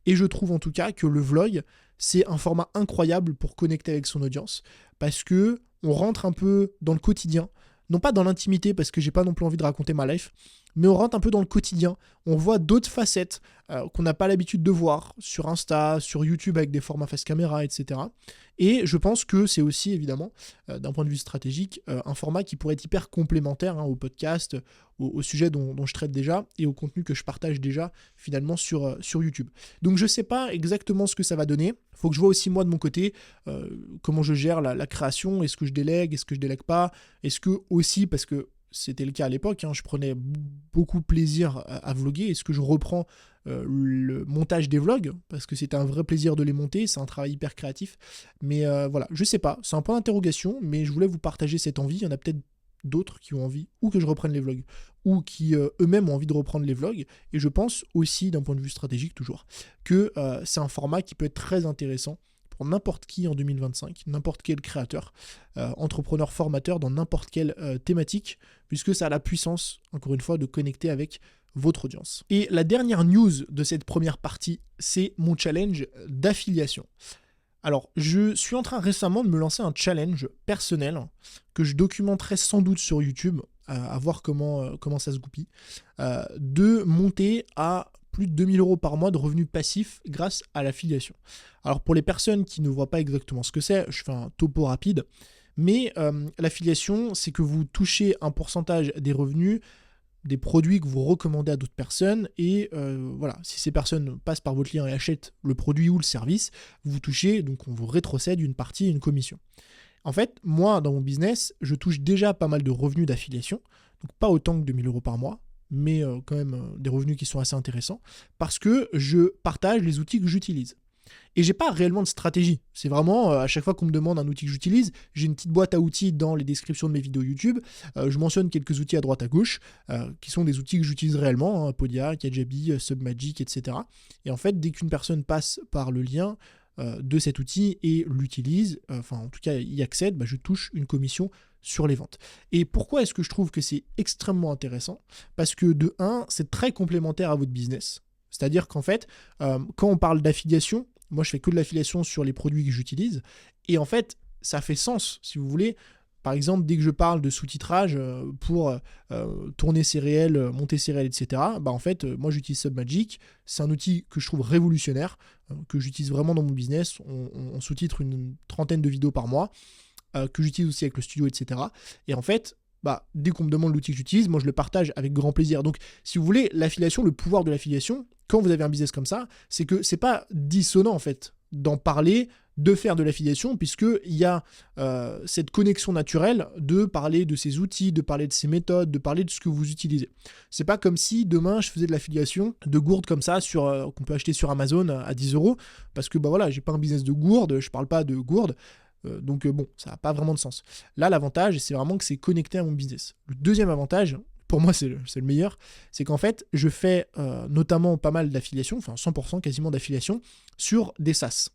Et je trouve en tout cas que le vlog, c'est un format incroyable pour connecter avec son audience, parce que on rentre un peu dans le quotidien, non pas dans l'intimité, parce que j'ai pas non plus envie de raconter ma life, mais on rentre un peu dans le quotidien. On voit d'autres facettes qu'on n'a pas l'habitude de voir sur Insta, sur YouTube avec des formats face caméra, etc. Et je pense que c'est aussi, évidemment, d'un point de vue stratégique, un format qui pourrait être hyper complémentaire au podcast, au sujet dont je traite déjà et au contenu que je partage déjà finalement sur YouTube. Donc je ne sais pas exactement ce que ça va donner. Il faut que je vois aussi moi de mon côté comment je gère la création. Est-ce que je délègue? Est-ce que je délègue pas? Est-ce que aussi, parce que c'était le cas à l'époque, je prenais beaucoup plaisir à vlogger. Est-ce que je reprends le montage des vlogs? Parce que c'était un vrai plaisir de les monter, c'est un travail hyper créatif. Mais voilà, je sais pas, c'est un point d'interrogation, mais je voulais vous partager cette envie. Il y en a peut-être d'autres qui ont envie, ou que je reprenne les vlogs, ou qui eux-mêmes ont envie de reprendre les vlogs. Et je pense aussi, d'un point de vue stratégique toujours, que c'est un format qui peut être très intéressant pour n'importe qui en 2025, n'importe quel créateur, entrepreneur, formateur dans n'importe quelle thématique, puisque ça a la puissance, encore une fois, de connecter avec votre audience. Et la dernière news de cette première partie, c'est mon challenge d'affiliation. Alors, je suis en train récemment de me lancer un challenge personnel que je documenterai sans doute sur YouTube, à voir comment ça se goupille, de monter à plus de 2000 € par mois de revenus passifs grâce à l'affiliation. Alors pour les personnes qui ne voient pas exactement ce que c'est, je fais un topo rapide, mais l'affiliation, c'est que vous touchez un pourcentage des revenus des produits que vous recommandez à d'autres personnes, et voilà, si ces personnes passent par votre lien et achètent le produit ou le service, vous touchez, donc on vous rétrocède une partie, une commission. En fait, moi, dans mon business, je touche déjà pas mal de revenus d'affiliation, donc pas autant que 2000 € par mois, mais quand même des revenus qui sont assez intéressants, parce que je partage les outils que j'utilise. Et j'ai pas réellement de stratégie. C'est vraiment, à chaque fois qu'on me demande un outil que j'utilise, j'ai une petite boîte à outils dans les descriptions de mes vidéos YouTube. Je mentionne quelques outils à droite à gauche, qui sont des outils que j'utilise réellement, Podia, Kajabi, Submagic, etc. Et en fait, dès qu'une personne passe par le lien de cet outil et l'utilise, enfin en tout cas y accède, je touche une commission sur les ventes. Et pourquoi est-ce que je trouve que c'est extrêmement intéressant? Parce que de 1, c'est très complémentaire à votre business. C'est-à-dire qu'en fait, quand on parle d'affiliation, moi je fais que de l'affiliation sur les produits que j'utilise, et en fait, ça fait sens, si vous voulez. Par exemple, dès que je parle de sous-titrage pour tourner ses réels, monter ses réels, etc., en fait, moi j'utilise Submagic. C'est un outil que je trouve révolutionnaire, que j'utilise vraiment dans mon business. On sous-titre une trentaine de vidéos par mois, que j'utilise aussi avec le studio, etc. Et en fait, dès qu'on me demande l'outil que j'utilise, moi je le partage avec grand plaisir. Donc, si vous voulez, l'affiliation, le pouvoir de l'affiliation, quand vous avez un business comme ça, c'est que c'est pas dissonant en fait d'en parler, de faire de l'affiliation, puisqu'il y a cette connexion naturelle de parler de ces outils, de parler de ces méthodes, de parler de ce que vous utilisez. C'est pas comme si demain je faisais de l'affiliation de gourdes comme ça qu'on peut acheter sur Amazon à 10 €, parce que voilà, j'ai pas un business de gourdes, je parle pas de gourdes. Donc bon, ça n'a pas vraiment de sens. Là, l'avantage, c'est vraiment que c'est connecté à mon business. Le deuxième avantage, pour moi c'est le meilleur, c'est qu'en fait, je fais notamment pas mal d'affiliation, enfin 100% quasiment d'affiliation, sur des SaaS.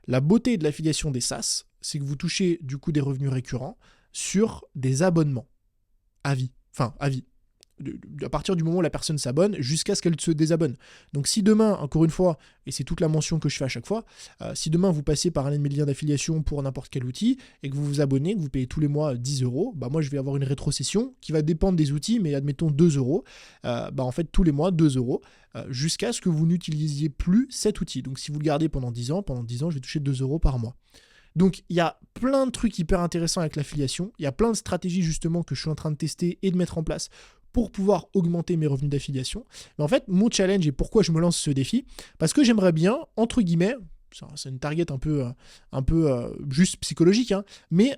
La beauté de l'affiliation des SaaS, c'est que vous touchez du coup des revenus récurrents sur des abonnements à vie. Enfin, à vie. À partir du moment où la personne s'abonne jusqu'à ce qu'elle se désabonne. Donc si demain, encore une fois, et c'est toute la mention que je fais à chaque fois, si demain vous passez par un de mes liens d'affiliation pour n'importe quel outil et que vous vous abonnez, que vous payez tous les mois 10 €, moi je vais avoir une rétrocession qui va dépendre des outils, mais admettons 2 €, en fait tous les mois 2 €, jusqu'à ce que vous n'utilisiez plus cet outil. Donc si vous le gardez pendant 10 ans, je vais toucher 2 € par mois. Donc il y a plein de trucs hyper intéressants avec l'affiliation, il y a plein de stratégies justement que je suis en train de tester et de mettre en place pour pouvoir augmenter mes revenus d'affiliation. Mais en fait, mon challenge et pourquoi je me lance ce défi, parce que j'aimerais bien, entre guillemets, c'est une target un peu juste psychologique, mais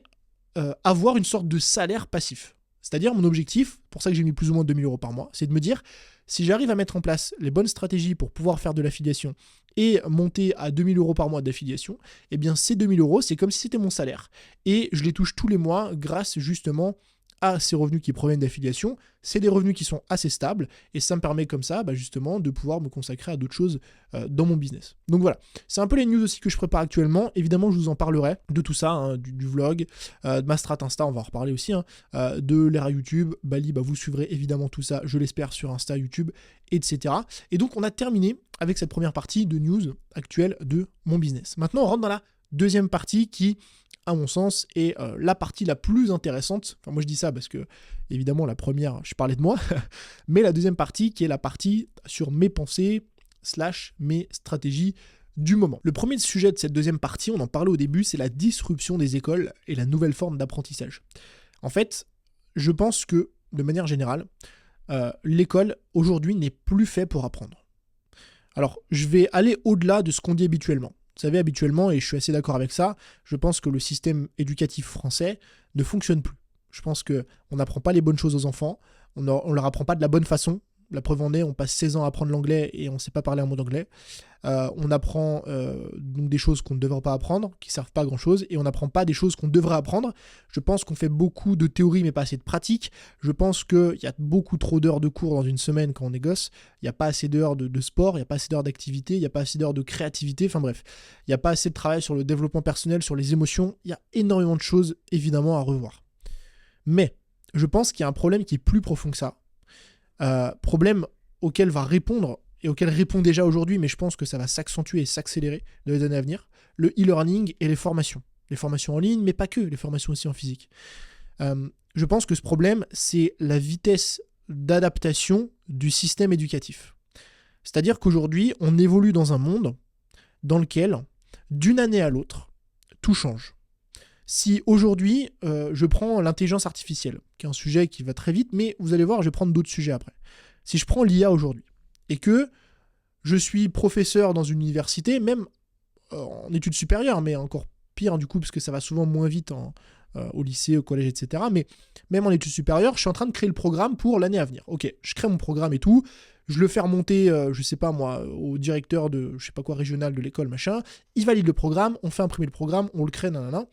avoir une sorte de salaire passif. C'est-à-dire mon objectif, pour ça que j'ai mis plus ou moins 2000 € par mois, c'est de me dire, si j'arrive à mettre en place les bonnes stratégies pour pouvoir faire de l'affiliation et monter à 2000 € par mois d'affiliation, eh bien ces 2000 €, c'est comme si c'était mon salaire. Et je les touche tous les mois grâce justement à ces revenus qui proviennent d'affiliation. C'est des revenus qui sont assez stables et ça me permet comme ça justement de pouvoir me consacrer à d'autres choses dans mon business. Donc voilà, c'est un peu les news aussi que je prépare actuellement. Évidemment, je vous en parlerai de tout ça, du vlog, de ma strat Insta, on va en reparler aussi, de l'ère YouTube. Bali, vous suivrez évidemment tout ça, je l'espère, sur Insta, YouTube, etc. Et donc on a terminé avec cette première partie de news actuelle de mon business. Maintenant, on rentre dans la Deuxième partie qui, à mon sens, est la partie la plus intéressante. Enfin, moi je dis ça parce que, évidemment, la première, je parlais de moi, mais la deuxième partie qui est la partie sur mes pensées / mes stratégies du moment. Le premier sujet de cette deuxième partie, on en parlait au début, c'est la disruption des écoles et la nouvelle forme d'apprentissage. En fait, je pense que, de manière générale, l'école, aujourd'hui, n'est plus faite pour apprendre. Alors, je vais aller au-delà de ce qu'on dit habituellement. Vous savez, habituellement, et je suis assez d'accord avec ça, je pense que le système éducatif français ne fonctionne plus. Je pense qu'on n'apprend pas les bonnes choses aux enfants, on ne leur apprend pas de la bonne façon. La preuve en est, on passe 16 ans à apprendre l'anglais et on ne sait pas parler un mot d'anglais. On apprend donc des choses qu'on ne devrait pas apprendre, qui ne servent pas à grand-chose, et on n'apprend pas des choses qu'on devrait apprendre. Je pense qu'on fait beaucoup de théorie, mais pas assez de pratique. Je pense qu'il y a beaucoup trop d'heures de cours dans une semaine quand on est gosse. Il n'y a pas assez d'heures de sport, il n'y a pas assez d'heures d'activité, il n'y a pas assez d'heures de créativité. Enfin bref, il n'y a pas assez de travail sur le développement personnel, sur les émotions. Il y a énormément de choses, évidemment, à revoir. Mais je pense qu'il y a un problème qui est plus profond que ça. Problème auquel va répondre et auquel répond déjà aujourd'hui, mais je pense que ça va s'accentuer et s'accélérer dans les années à venir, le e-learning et les formations. Les formations en ligne, mais pas que, les formations aussi en physique. Je pense que ce problème, c'est la vitesse d'adaptation du système éducatif. C'est-à-dire qu'aujourd'hui, on évolue dans un monde dans lequel, d'une année à l'autre, tout change. Si aujourd'hui, je prends l'intelligence artificielle, qui est un sujet qui va très vite, mais vous allez voir, je vais prendre d'autres sujets après. Si je prends l'IA aujourd'hui, et que je suis professeur dans une université, même en études supérieures, mais encore pire du coup, parce que ça va souvent moins vite au lycée, au collège, etc. Mais même en études supérieures, je suis en train de créer le programme pour l'année à venir. Ok, je crée mon programme et tout, je le fais remonter, je sais pas moi, au directeur de, je sais pas quoi, régional de l'école, machin, il valide le programme, on fait imprimer le programme, on le crée, nanana,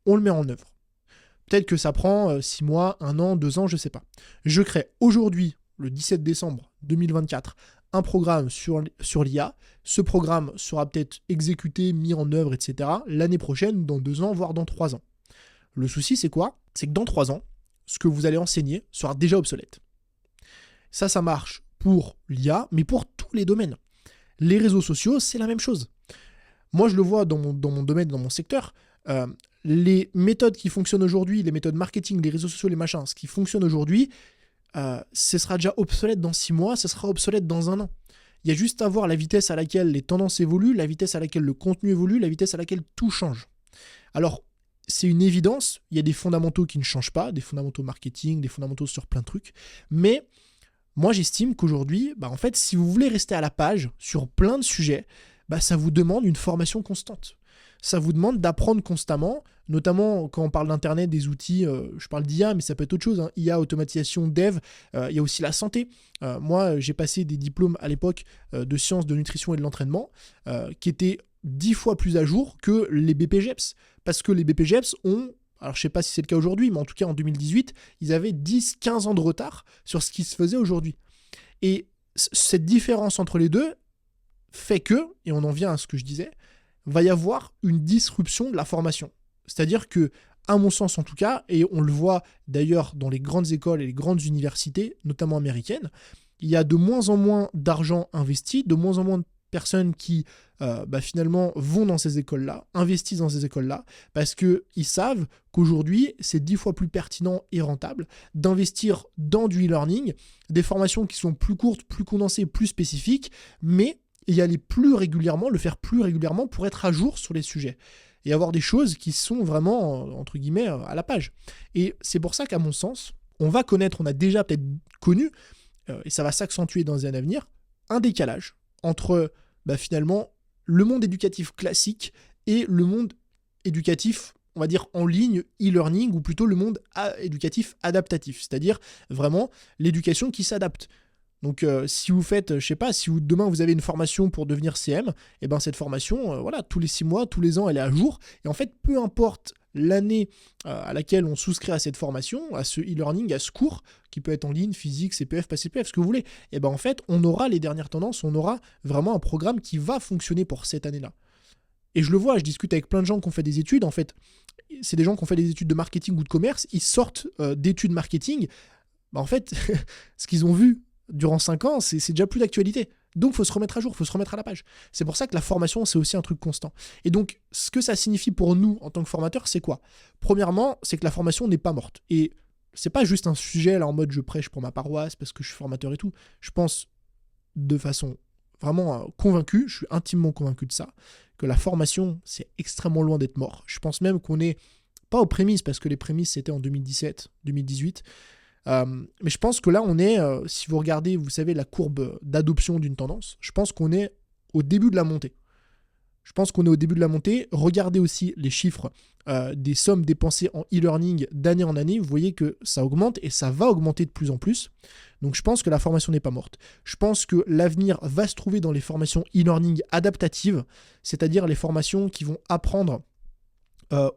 on le met en œuvre. Peut-être que ça prend 6 mois, 1 an, 2 ans, je sais pas. Je crée aujourd'hui, le 17 décembre 2024, un programme sur l'IA. Ce programme sera peut-être exécuté, mis en œuvre, etc. l'année prochaine, dans 2 ans, voire dans 3 ans. Le souci, c'est quoi ? C'est que dans 3 ans, ce que vous allez enseigner sera déjà obsolète. Ça marche pour l'IA, mais pour tous les domaines. Les réseaux sociaux, c'est la même chose. Moi, je le vois dans mon domaine, dans mon secteur. Les méthodes qui fonctionnent aujourd'hui, les méthodes marketing, les réseaux sociaux, les machins, ce qui fonctionne aujourd'hui, ce sera déjà obsolète dans 6 mois, ce sera obsolète dans 1 an. Il y a juste à voir la vitesse à laquelle les tendances évoluent, la vitesse à laquelle le contenu évolue, la vitesse à laquelle tout change. Alors, c'est une évidence, il y a des fondamentaux qui ne changent pas, des fondamentaux marketing, des fondamentaux sur plein de trucs, mais moi j'estime qu'aujourd'hui, en fait, si vous voulez rester à la page sur plein de sujets, ça vous demande une formation constante. Ça vous demande d'apprendre constamment, notamment quand on parle d'Internet, des outils, je parle d'IA, mais ça peut être autre chose, IA, automatisation, dev, il y a aussi la santé. Moi, j'ai passé des diplômes à l'époque de sciences de nutrition et de l'entraînement qui étaient 10 fois plus à jour que les BPGEPS. Parce que les BPGEPS ont, alors je ne sais pas si c'est le cas aujourd'hui, mais en tout cas en 2018, ils avaient 10-15 ans de retard sur ce qui se faisait aujourd'hui. Et cette différence entre les deux fait que, et on en vient à ce que je disais, va y avoir une disruption de la formation. C'est-à-dire que, à mon sens en tout cas, et on le voit d'ailleurs dans les grandes écoles et les grandes universités, notamment américaines, il y a de moins en moins d'argent investi, de moins en moins de personnes qui finalement vont dans ces écoles-là, investissent dans ces écoles-là, parce qu'ils savent qu'aujourd'hui, c'est 10 fois plus pertinent et rentable d'investir dans du e-learning, des formations qui sont plus courtes, plus condensées, plus spécifiques, mais y aller plus régulièrement, le faire plus régulièrement pour être à jour sur les sujets et avoir des choses qui sont vraiment, entre guillemets, à la page. Et c'est pour ça qu'à mon sens, on a déjà peut-être connu, et ça va s'accentuer dans les années à venir, un décalage entre finalement le monde éducatif classique et le monde éducatif, on va dire en ligne, e-learning, ou plutôt le monde éducatif adaptatif, c'est-à-dire vraiment l'éducation qui s'adapte. Donc si vous faites, je sais pas, si demain vous avez une formation pour devenir CM, et cette formation, tous les 6 mois, tous les ans, elle est à jour. Et en fait, peu importe l'année à laquelle on souscrit à cette formation, à ce e-learning, à ce cours, qui peut être en ligne, physique, CPF, pas CPF, ce que vous voulez, et en fait, on aura les dernières tendances, on aura vraiment un programme qui va fonctionner pour cette année-là. Et je le vois, je discute avec plein de gens qui ont fait des études, en fait, c'est des gens qui ont fait des études de marketing ou de commerce, ils sortent d'études marketing, en fait, ce qu'ils ont vu durant 5 ans, c'est déjà plus d'actualité. Donc, il faut se remettre à jour, il faut se remettre à la page. C'est pour ça que la formation, c'est aussi un truc constant. Et donc, ce que ça signifie pour nous, en tant que formateurs, c'est quoi? Premièrement, c'est que la formation n'est pas morte. Et c'est pas juste un sujet, là, en mode je prêche pour ma paroisse parce que je suis formateur et tout. Je pense de façon vraiment convaincu, je suis intimement convaincu de ça, que la formation, c'est extrêmement loin d'être mort. Je pense même qu'on est pas aux prémices, parce que les prémices, c'était en 2017, 2018. Mais je pense que là, on est, si vous regardez, vous savez, la courbe d'adoption d'une tendance, je pense qu'on est au début de la montée. Regardez aussi les chiffres des sommes dépensées en e-learning d'année en année. Vous voyez que ça augmente et ça va augmenter de plus en plus. Donc je pense que la formation n'est pas morte. Je pense que l'avenir va se trouver dans les formations e-learning adaptatives, c'est-à-dire les formations qui vont apprendre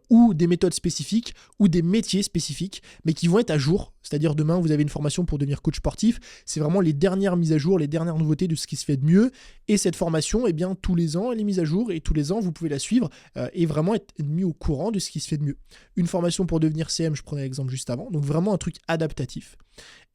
ou des méthodes spécifiques ou des métiers spécifiques, mais qui vont être à jour. C'est-à-dire demain, vous avez une formation pour devenir coach sportif. C'est vraiment les dernières mises à jour, les dernières nouveautés de ce qui se fait de mieux. Et cette formation, eh bien, tous les ans, elle est mise à jour et tous les ans, vous pouvez la suivre et vraiment être mis au courant de ce qui se fait de mieux. Une formation pour devenir CM, je prenais l'exemple juste avant. Donc vraiment un truc adaptatif.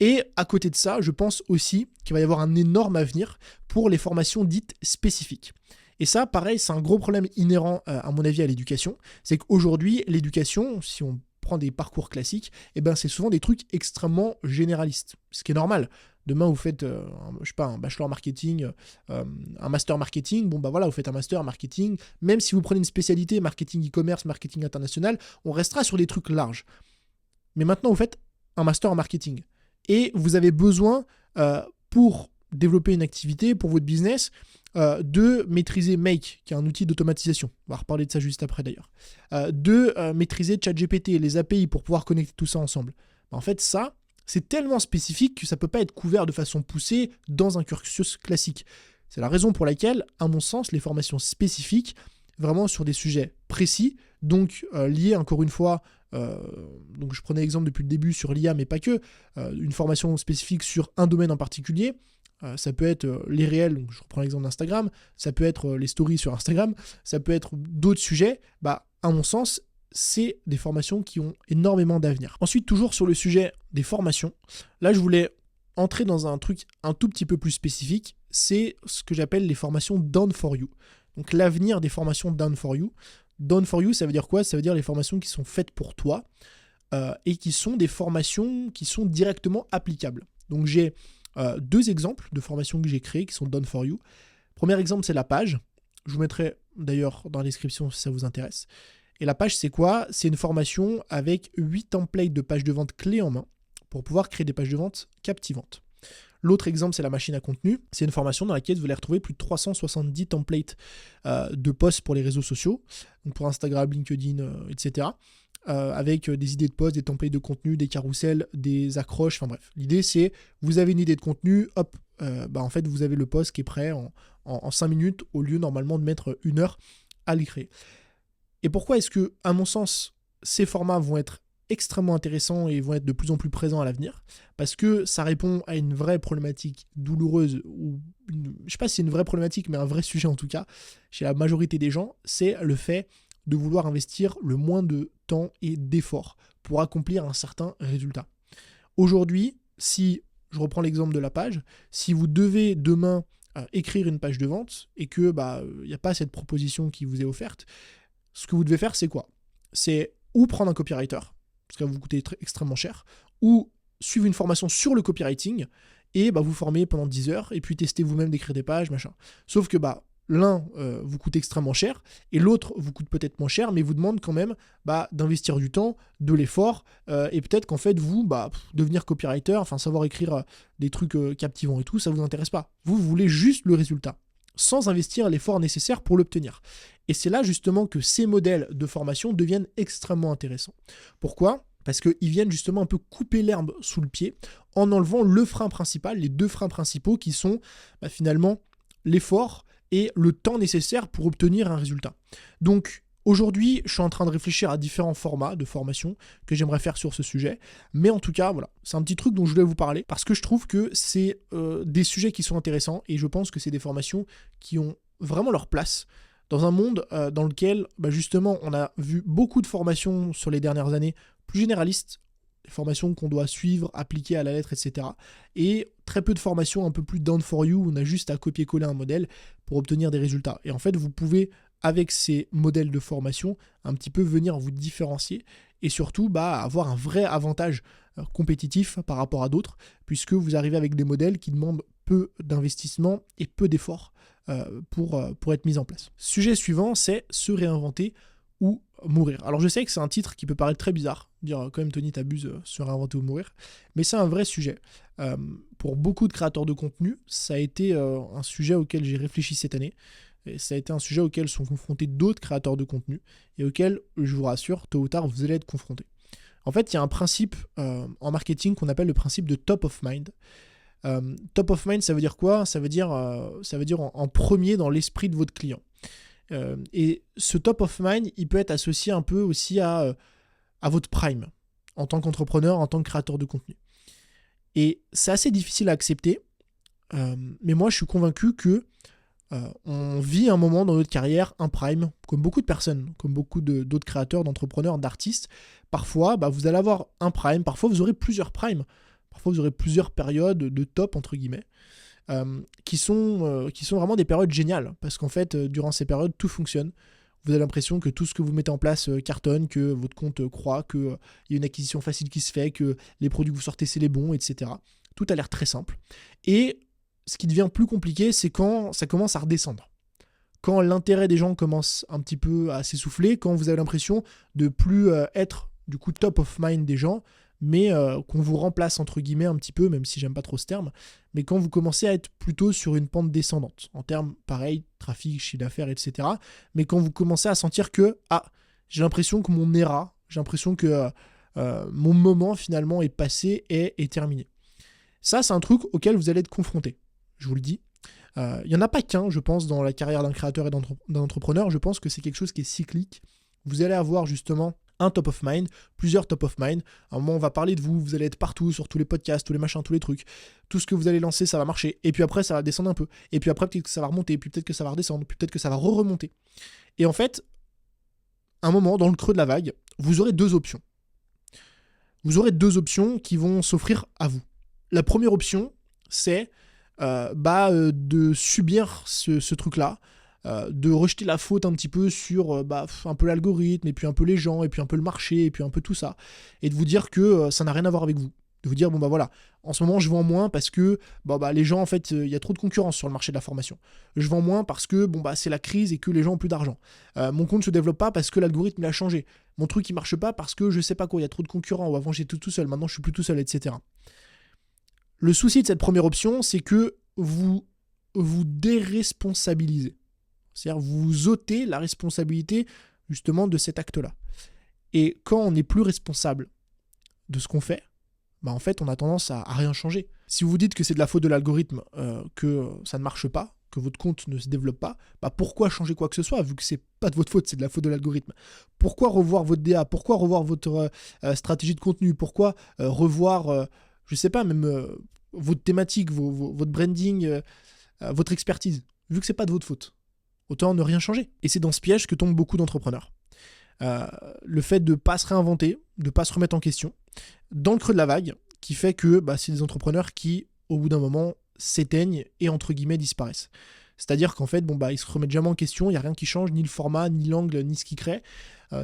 Et à côté de ça, je pense aussi qu'il va y avoir un énorme avenir pour les formations dites spécifiques. Et ça, pareil, c'est un gros problème inhérent, à mon avis, à l'éducation. C'est qu'aujourd'hui, l'éducation, si on prend des parcours classiques, eh ben, c'est souvent des trucs extrêmement généralistes. Ce qui est normal. Demain, vous faites, un bachelor marketing, un master marketing. Bon, bah voilà, vous faites un master marketing. Même si vous prenez une spécialité marketing e-commerce, marketing international, on restera sur des trucs larges. Mais maintenant, vous faites un master en marketing. Et vous avez besoin, pour développer une activité, pour votre business, de maîtriser Make, qui est un outil d'automatisation. On va reparler de ça juste après d'ailleurs. De maîtriser ChatGPT, les API pour pouvoir connecter tout ça ensemble. En fait, ça, c'est tellement spécifique que ça ne peut pas être couvert de façon poussée dans un cursus classique. C'est la raison pour laquelle, à mon sens, les formations spécifiques, vraiment sur des sujets précis, donc liés encore une fois, donc je prenais l'exemple depuis le début sur l'IA, mais pas que, une formation spécifique sur un domaine en particulier. Ça peut être les réels, donc je reprends l'exemple d'Instagram, ça peut être les stories sur Instagram, ça peut être d'autres sujets. Bah, à mon sens, c'est des formations qui ont énormément d'avenir. Ensuite, toujours sur le sujet des formations, là je voulais entrer dans un truc un tout petit peu plus spécifique, c'est ce que j'appelle les formations Done for You. Donc l'avenir des formations Done for You. Done for You, ça veut dire quoi? Ça veut dire les formations qui sont faites pour toi et qui sont des formations qui sont directement applicables. Donc j'ai deux exemples de formations que j'ai créées qui sont Done for You. Premier exemple, c'est la page. Je vous mettrai d'ailleurs dans la description si ça vous intéresse. Et la page, c'est quoi? C'est une formation avec 8 templates de pages de vente clés en main pour pouvoir créer des pages de vente captivantes. L'autre exemple, c'est la machine à contenu. C'est une formation dans laquelle vous allez retrouver plus de 370 templates de posts pour les réseaux sociaux, donc pour Instagram, LinkedIn, etc. Avec des idées de posts, des templates de contenu, des carousels, des accroches, enfin bref. L'idée, c'est, vous avez une idée de contenu, hop, en fait, vous avez le post qui est prêt en 5 minutes, au lieu normalement de mettre 1 heure à le créer. Et pourquoi est-ce que, à mon sens, ces formats vont être extrêmement intéressants et vont être de plus en plus présents à l'avenir? Parce que ça répond à une vraie problématique douloureuse, ou je ne sais pas si c'est une vraie problématique, mais un vrai sujet en tout cas, chez la majorité des gens, c'est le fait de vouloir investir le moins de temps et d'efforts pour accomplir un certain résultat. Aujourd'hui, si je reprends l'exemple de la page, si vous devez demain écrire une page de vente et que y a pas cette proposition qui vous est offerte, ce que vous devez faire, c'est quoi? C'est ou prendre un copywriter, parce que ça va vous coûter extrêmement cher, ou suivre une formation sur le copywriting et vous former pendant 10 heures et puis tester vous-même d'écrire des pages, machin. Sauf que l'un vous coûte extrêmement cher et l'autre vous coûte peut-être moins cher, mais vous demande quand même d'investir du temps, de l'effort et peut-être qu'en fait vous, devenir copywriter, enfin savoir écrire des trucs captivants et tout, ça vous intéresse pas. Vous voulez juste le résultat, sans investir l'effort nécessaire pour l'obtenir. Et c'est là justement que ces modèles de formation deviennent extrêmement intéressants. Pourquoi ? Parce qu'ils viennent justement un peu couper l'herbe sous le pied en enlevant le frein principal, les deux freins principaux qui sont finalement l'effort et le temps nécessaire pour obtenir un résultat. Donc aujourd'hui, je suis en train de réfléchir à différents formats de formation que j'aimerais faire sur ce sujet. Mais en tout cas, voilà, c'est un petit truc dont je voulais vous parler parce que je trouve que c'est des sujets qui sont intéressants et je pense que c'est des formations qui ont vraiment leur place dans un monde dans lequel justement on a vu beaucoup de formations sur les dernières années plus généralistes, des formations qu'on doit suivre, appliquer à la lettre, etc. Et très peu de formations un peu plus done for you, où on a juste à copier-coller un modèle pour obtenir des résultats. Et en fait, vous pouvez, avec ces modèles de formation, un petit peu venir vous différencier et surtout avoir un vrai avantage compétitif par rapport à d'autres, puisque vous arrivez avec des modèles qui demandent peu d'investissement et peu d'efforts pour être mis en place. Sujet suivant, c'est se réinventer ou mourir. Alors je sais que c'est un titre qui peut paraître très bizarre, dire quand même Tony t'abuses, se réinventer ou mourir, mais c'est un vrai sujet. Pour beaucoup de créateurs de contenu, ça a été un sujet auquel j'ai réfléchi cette année, et ça a été un sujet auquel sont confrontés d'autres créateurs de contenu, et auquel, je vous rassure, tôt ou tard, vous allez être confrontés. En fait, il y a un principe en marketing qu'on appelle le principe de top of mind. Top of mind, ça veut dire quoi ? Ça veut dire en premier dans l'esprit de votre client. Et ce top of mind, il peut être associé un peu aussi à votre prime, en tant qu'entrepreneur, en tant que créateur de contenu. Et c'est assez difficile à accepter, mais moi je suis convaincu que on vit un moment dans notre carrière un prime, comme beaucoup de personnes, comme beaucoup d'autres créateurs, d'entrepreneurs, d'artistes. Parfois, vous allez avoir un prime, parfois vous aurez plusieurs primes, parfois vous aurez plusieurs périodes de top, entre guillemets, qui sont vraiment des périodes géniales, parce qu'en fait, durant ces périodes, tout fonctionne. Vous avez l'impression que tout ce que vous mettez en place cartonne, que votre compte croît, qu'il y a une acquisition facile qui se fait, que les produits que vous sortez, c'est les bons, etc. Tout a l'air très simple. Et ce qui devient plus compliqué, c'est quand ça commence à redescendre. Quand l'intérêt des gens commence un petit peu à s'essouffler, quand vous avez l'impression de plus être du coup top of mind des gens, mais qu'on vous remplace entre guillemets un petit peu, même si j'aime pas trop ce terme, mais quand vous commencez à être plutôt sur une pente descendante, en termes pareil, trafic, chiffre d'affaires, etc. Mais quand vous commencez à sentir que, j'ai l'impression que mon era, j'ai l'impression que mon moment finalement est passé et est terminé. Ça, c'est un truc auquel vous allez être confronté, je vous le dis. Il n'y en a pas qu'un, je pense, dans la carrière d'un créateur et d'un entrepreneur. Je pense que c'est quelque chose qui est cyclique. Vous allez avoir justement un top of mind, plusieurs top of mind. À un moment, on va parler de vous, vous allez être partout, sur tous les podcasts, tous les machins, tous les trucs. Tout ce que vous allez lancer, ça va marcher. Et puis après, ça va descendre un peu. Et puis après, peut-être que ça va remonter. Puis peut-être que ça va redescendre. Puis peut-être que ça va remonter. Et en fait, à un moment, dans le creux de la vague, vous aurez deux options. Vous aurez deux options qui vont s'offrir à vous. La première option, c'est de subir ce truc-là, de rejeter la faute un petit peu sur un peu l'algorithme, et puis un peu les gens, et puis un peu le marché, et puis un peu tout ça, et de vous dire que ça n'a rien à voir avec vous. De vous dire, voilà, en ce moment je vends moins parce que les gens, en fait, il y a trop de concurrence sur le marché de la formation. Je vends moins parce que c'est la crise et que les gens ont plus d'argent. Mon compte ne se développe pas parce que l'algorithme il a changé. Mon truc il marche pas parce que je sais pas quoi, il y a trop de concurrents, ou avant j'étais tout seul, maintenant je suis plus tout seul, etc. Le souci de cette première option, c'est que vous déresponsabilisez. C'est-à-dire vous ôtez la responsabilité justement de cet acte-là. Et quand on n'est plus responsable de ce qu'on fait, en fait, on a tendance à rien changer. Si vous dites que c'est de la faute de l'algorithme, que ça ne marche pas, que votre compte ne se développe pas, pourquoi changer quoi que ce soit, vu que c'est pas de votre faute, c'est de la faute de l'algorithme? Pourquoi revoir votre DA? Pourquoi revoir votre stratégie de contenu? Pourquoi revoir, je sais pas, même votre thématique, votre branding, votre expertise, vu que c'est pas de votre faute? Autant ne rien changer. Et c'est dans ce piège que tombent beaucoup d'entrepreneurs. Le fait de ne pas se réinventer, de ne pas se remettre en question, dans le creux de la vague, qui fait que c'est des entrepreneurs qui, au bout d'un moment, s'éteignent et, entre guillemets, disparaissent. C'est-à-dire qu'en fait, ils se remettent jamais en question, il n'y a rien qui change, ni le format, ni l'angle, ni ce qu'ils créent,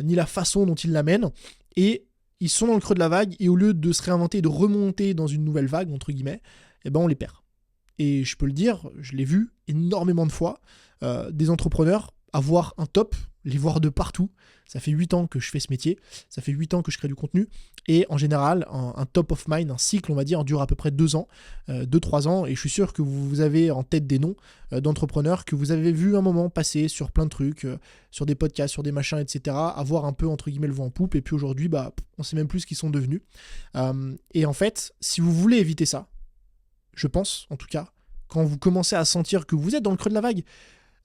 ni la façon dont ils l'amènent, et ils sont dans le creux de la vague, et au lieu de se réinventer et de remonter dans une nouvelle vague, entre guillemets, on les perd. Et je peux le dire, je l'ai vu énormément de fois, des entrepreneurs avoir un top, les voir de partout. Ça fait 8 ans que je fais ce métier, ça fait 8 ans que je crée du contenu, et en général, un top of mind, un cycle, on va dire, dure à peu près 2 ans, 2-3 ans, et je suis sûr que vous avez en tête des noms d'entrepreneurs que vous avez vu un moment passer sur plein de trucs, sur des podcasts, sur des machins, etc., avoir un peu, entre guillemets, le vent en poupe, et puis aujourd'hui, on sait même plus ce qu'ils sont devenus. Et en fait, si vous voulez éviter ça, je pense, en tout cas, quand vous commencez à sentir que vous êtes dans le creux de la vague,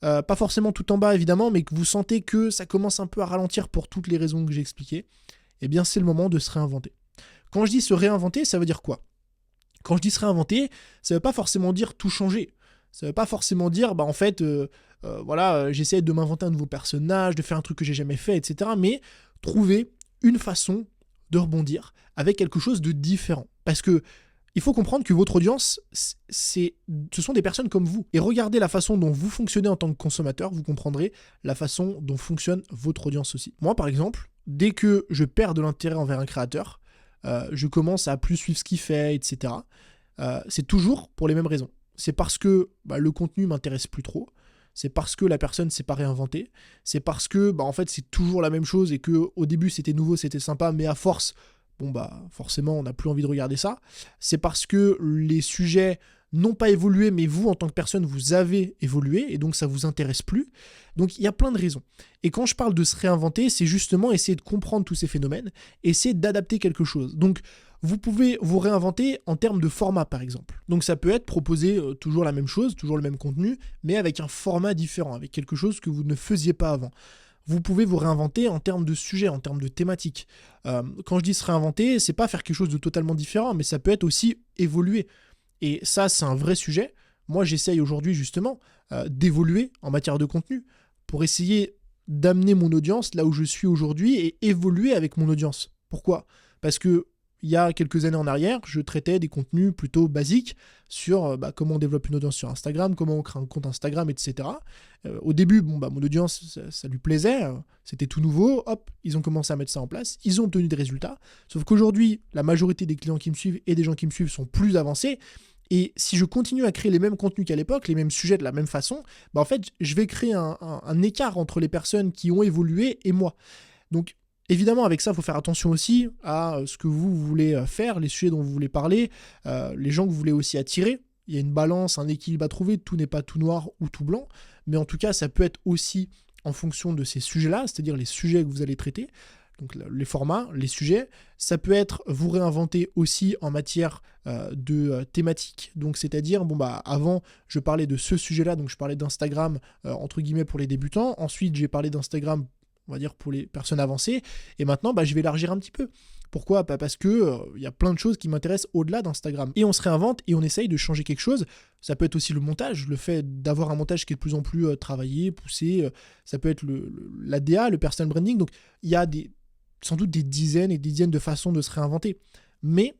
pas forcément tout en bas évidemment, mais que vous sentez que ça commence un peu à ralentir pour toutes les raisons que j'ai expliquées, c'est le moment de se réinventer. Quand je dis se réinventer, ça veut dire quoi? Quand je dis se réinventer, ça veut pas forcément dire tout changer. Ça veut pas forcément dire, j'essaie de m'inventer un nouveau personnage, de faire un truc que j'ai jamais fait, etc. Mais trouver une façon de rebondir avec quelque chose de différent. Parce que il faut comprendre que votre audience, ce sont des personnes comme vous. Et regardez la façon dont vous fonctionnez en tant que consommateur, vous comprendrez la façon dont fonctionne votre audience aussi. Moi, par exemple, dès que je perds de l'intérêt envers un créateur, je commence à plus suivre ce qu'il fait, etc. C'est toujours pour les mêmes raisons. C'est parce que le contenu m'intéresse plus trop. C'est parce que la personne s'est pas réinventée. C'est parce que en fait, c'est toujours la même chose et que au début, c'était nouveau, c'était sympa, mais à force... forcément, on n'a plus envie de regarder ça. C'est parce que les sujets n'ont pas évolué, mais vous, en tant que personne, vous avez évolué, et donc ça vous intéresse plus. Donc, il y a plein de raisons. Et quand je parle de se réinventer, c'est justement essayer de comprendre tous ces phénomènes, essayer d'adapter quelque chose. Donc, vous pouvez vous réinventer en termes de format, par exemple. Donc, ça peut être proposer toujours la même chose, toujours le même contenu, mais avec un format différent, avec quelque chose que vous ne faisiez pas avant. Vous pouvez vous réinventer en termes de sujet, en termes de thématique. Quand je dis se réinventer, c'est pas faire quelque chose de totalement différent, mais ça peut être aussi évoluer. Et ça, c'est un vrai sujet. Moi, j'essaye aujourd'hui justement d'évoluer en matière de contenu pour essayer d'amener mon audience là où je suis aujourd'hui et évoluer avec mon audience. Pourquoi ? Parce que il y a quelques années en arrière, je traitais des contenus plutôt basiques sur comment on développe une audience sur Instagram, comment on crée un compte Instagram, etc. Au début, mon audience, ça lui plaisait, c'était tout nouveau, hop, ils ont commencé à mettre ça en place, ils ont obtenu des résultats. Sauf qu'aujourd'hui, la majorité des clients qui me suivent et des gens qui me suivent sont plus avancés. Et si je continue à créer les mêmes contenus qu'à l'époque, les mêmes sujets de la même façon, en fait, je vais créer un écart entre les personnes qui ont évolué et moi. Donc, évidemment, avec ça, il faut faire attention aussi à ce que vous voulez faire, les sujets dont vous voulez parler, les gens que vous voulez aussi attirer. Il y a une balance, un équilibre à trouver, tout n'est pas tout noir ou tout blanc, mais en tout cas, ça peut être aussi en fonction de ces sujets-là, c'est-à-dire les sujets que vous allez traiter, donc les formats, les sujets. Ça peut être vous réinventer aussi en matière de thématique, donc c'est-à-dire, avant, je parlais de ce sujet-là, donc je parlais d'Instagram, entre guillemets, pour les débutants. Ensuite, j'ai parlé d'Instagram, on va dire, pour les personnes avancées. Et maintenant, je vais élargir un petit peu. Pourquoi ? Parce que y a plein de choses qui m'intéressent au-delà d'Instagram. Et on se réinvente et on essaye de changer quelque chose. Ça peut être aussi le montage, le fait d'avoir un montage qui est de plus en plus travaillé, poussé. Ça peut être l'ADA, le personal branding. Donc, il y a sans doute des dizaines et des dizaines de façons de se réinventer. Mais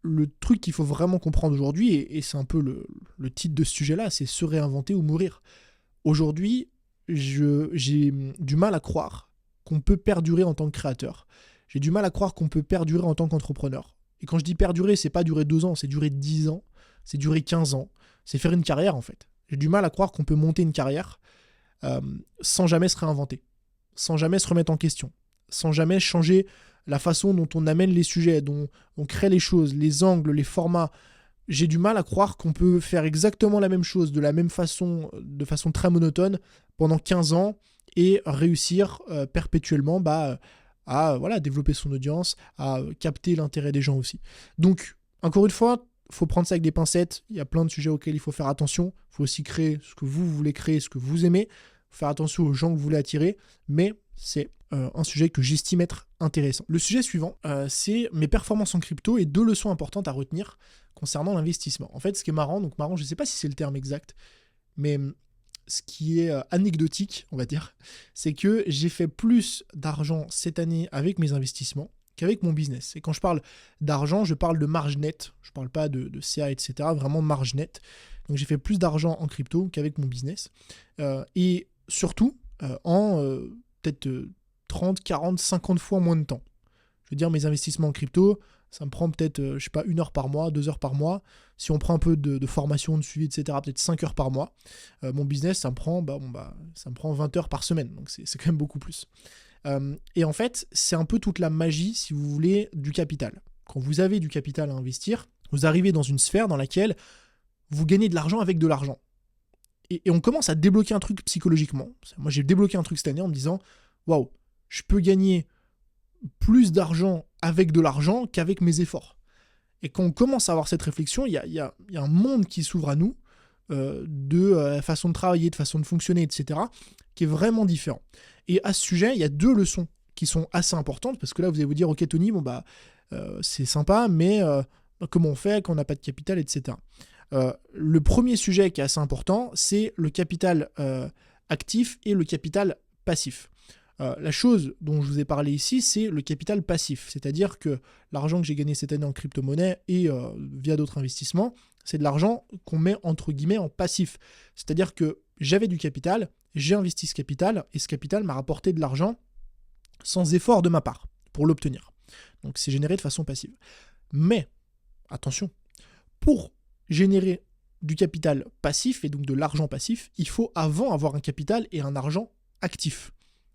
le truc qu'il faut vraiment comprendre aujourd'hui, et c'est un peu le titre de ce sujet-là, c'est se réinventer ou mourir. Aujourd'hui, j'ai du mal à croire qu'on peut perdurer en tant que créateur. J'ai du mal à croire qu'on peut perdurer en tant qu'entrepreneur. Et quand je dis perdurer, c'est pas durer 2 ans, c'est durer 10 ans, c'est durer 15 ans. C'est faire une carrière, en fait. J'ai du mal à croire qu'on peut monter une carrière sans jamais se réinventer, sans jamais se remettre en question, sans jamais changer la façon dont on amène les sujets, dont on crée les choses, les angles, les formats. J'ai du mal à croire qu'on peut faire exactement la même chose de la même façon, de façon très monotone, pendant 15 ans et réussir perpétuellement à développer son audience, à capter l'intérêt des gens aussi. Donc, encore une fois, il faut prendre ça avec des pincettes. Il y a plein de sujets auxquels il faut faire attention. Il faut aussi créer ce que vous voulez créer, ce que vous aimez. Il faut faire attention aux gens que vous voulez attirer. Mais c'est un sujet que j'estime être intéressant. Le sujet suivant, c'est mes performances en crypto et 2 leçons importantes à retenir concernant l'investissement. En fait, ce qui est marrant, je ne sais pas si c'est le terme exact, mais ce qui est anecdotique, on va dire, c'est que j'ai fait plus d'argent cette année avec mes investissements qu'avec mon business. Et quand je parle d'argent, je parle de marge nette. Je ne parle pas de CA, etc. Vraiment marge nette. Donc j'ai fait plus d'argent en crypto qu'avec mon business. Et surtout, en peut-être 30, 40, 50 fois moins de temps. Je veux dire, mes investissements en crypto, ça me prend peut-être, 1 heure par mois, 2 heures par mois. Si on prend un peu de formation, de suivi, etc., peut-être 5 heures par mois. Mon business, ça me prend 20 heures par semaine. Donc c'est quand même beaucoup plus. Et en fait, c'est un peu toute la magie, si vous voulez, du capital. Quand vous avez du capital à investir, vous arrivez dans une sphère dans laquelle vous gagnez de l'argent avec de l'argent. Et on commence à débloquer un truc psychologiquement. Moi, j'ai débloqué un truc cette année en me disant « Waouh, je peux gagner plus d'argent avec de l'argent qu'avec mes efforts. » Et quand on commence à avoir cette réflexion, il y a un monde qui s'ouvre à nous, de façon de travailler, de façon de fonctionner, etc., qui est vraiment différent. Et à ce sujet, il y a 2 leçons qui sont assez importantes, parce que là, vous allez vous dire « Ok, Tony, c'est sympa, mais comment on fait quand on n'a pas de capital, etc. » Le premier sujet qui est assez important, c'est le capital actif et le capital passif. La chose dont je vous ai parlé ici, c'est le capital passif. C'est-à-dire que l'argent que j'ai gagné cette année en crypto-monnaie et via d'autres investissements, c'est de l'argent qu'on met entre guillemets en passif. C'est-à-dire que j'avais du capital, j'ai investi ce capital et ce capital m'a rapporté de l'argent sans effort de ma part pour l'obtenir. Donc c'est généré de façon passive. Mais, attention, pour générer du capital passif et donc de l'argent passif, il faut avant avoir un capital et un argent actif.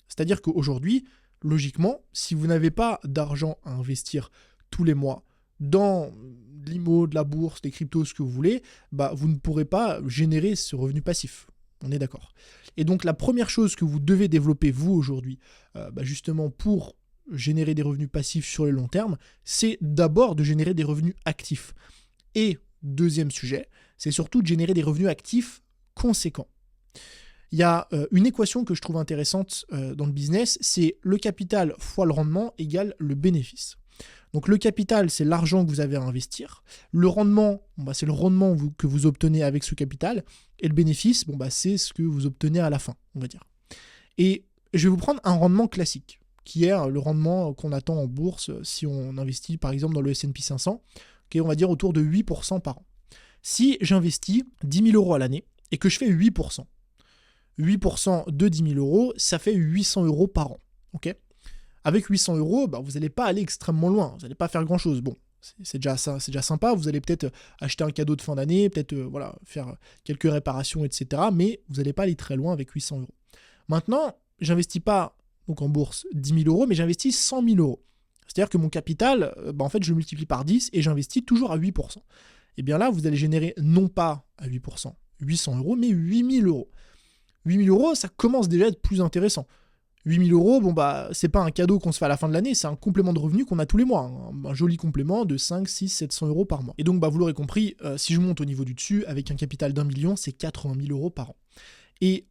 C'est-à-dire qu'aujourd'hui, logiquement, si vous n'avez pas d'argent à investir tous les mois dans l'IMO, de la bourse, des cryptos, ce que vous voulez, vous ne pourrez pas générer ce revenu passif. On est d'accord. Et donc la première chose que vous devez développer vous aujourd'hui, justement pour générer des revenus passifs sur le long terme, c'est d'abord de générer des revenus actifs. Et deuxième sujet, c'est surtout de générer des revenus actifs conséquents. Il y a une équation que je trouve intéressante dans le business, c'est le capital fois le rendement égale le bénéfice. Donc le capital, c'est l'argent que vous avez à investir. Le rendement, c'est le rendement que vous obtenez avec ce capital. Et le bénéfice, c'est ce que vous obtenez à la fin, on va dire. Et je vais vous prendre un rendement classique, qui est le rendement qu'on attend en bourse si on investit par exemple dans le S&P 500, qui est on va dire autour de 8% par an. Si j'investis 10 000 euros à l'année et que je fais 8%, 8% de 10 000 euros, ça fait 800 euros par an. Okay, avec 800 euros, vous n'allez pas aller extrêmement loin, vous n'allez pas faire grand-chose. Bon, c'est déjà sympa, vous allez peut-être acheter un cadeau de fin d'année, peut-être faire quelques réparations, etc. Mais vous n'allez pas aller très loin avec 800 euros. Maintenant, j'investis pas donc en bourse 10 000 euros, mais j'investis 100 000 euros. C'est-à-dire que mon capital, en fait, je le multiplie par 10 et j'investis toujours à 8%. Et bien là, vous allez générer non pas à 8%, 800 euros, mais 8 000 euros. 8 000 euros, ça commence déjà à être plus intéressant. 8 000 euros, c'est pas un cadeau qu'on se fait à la fin de l'année, c'est un complément de revenu qu'on a tous les mois. Un joli complément de 5, 6, 700 euros par mois. Et donc, vous l'aurez compris, si je monte au niveau du dessus, avec un capital d'1 million, c'est 80 000 euros par an. Et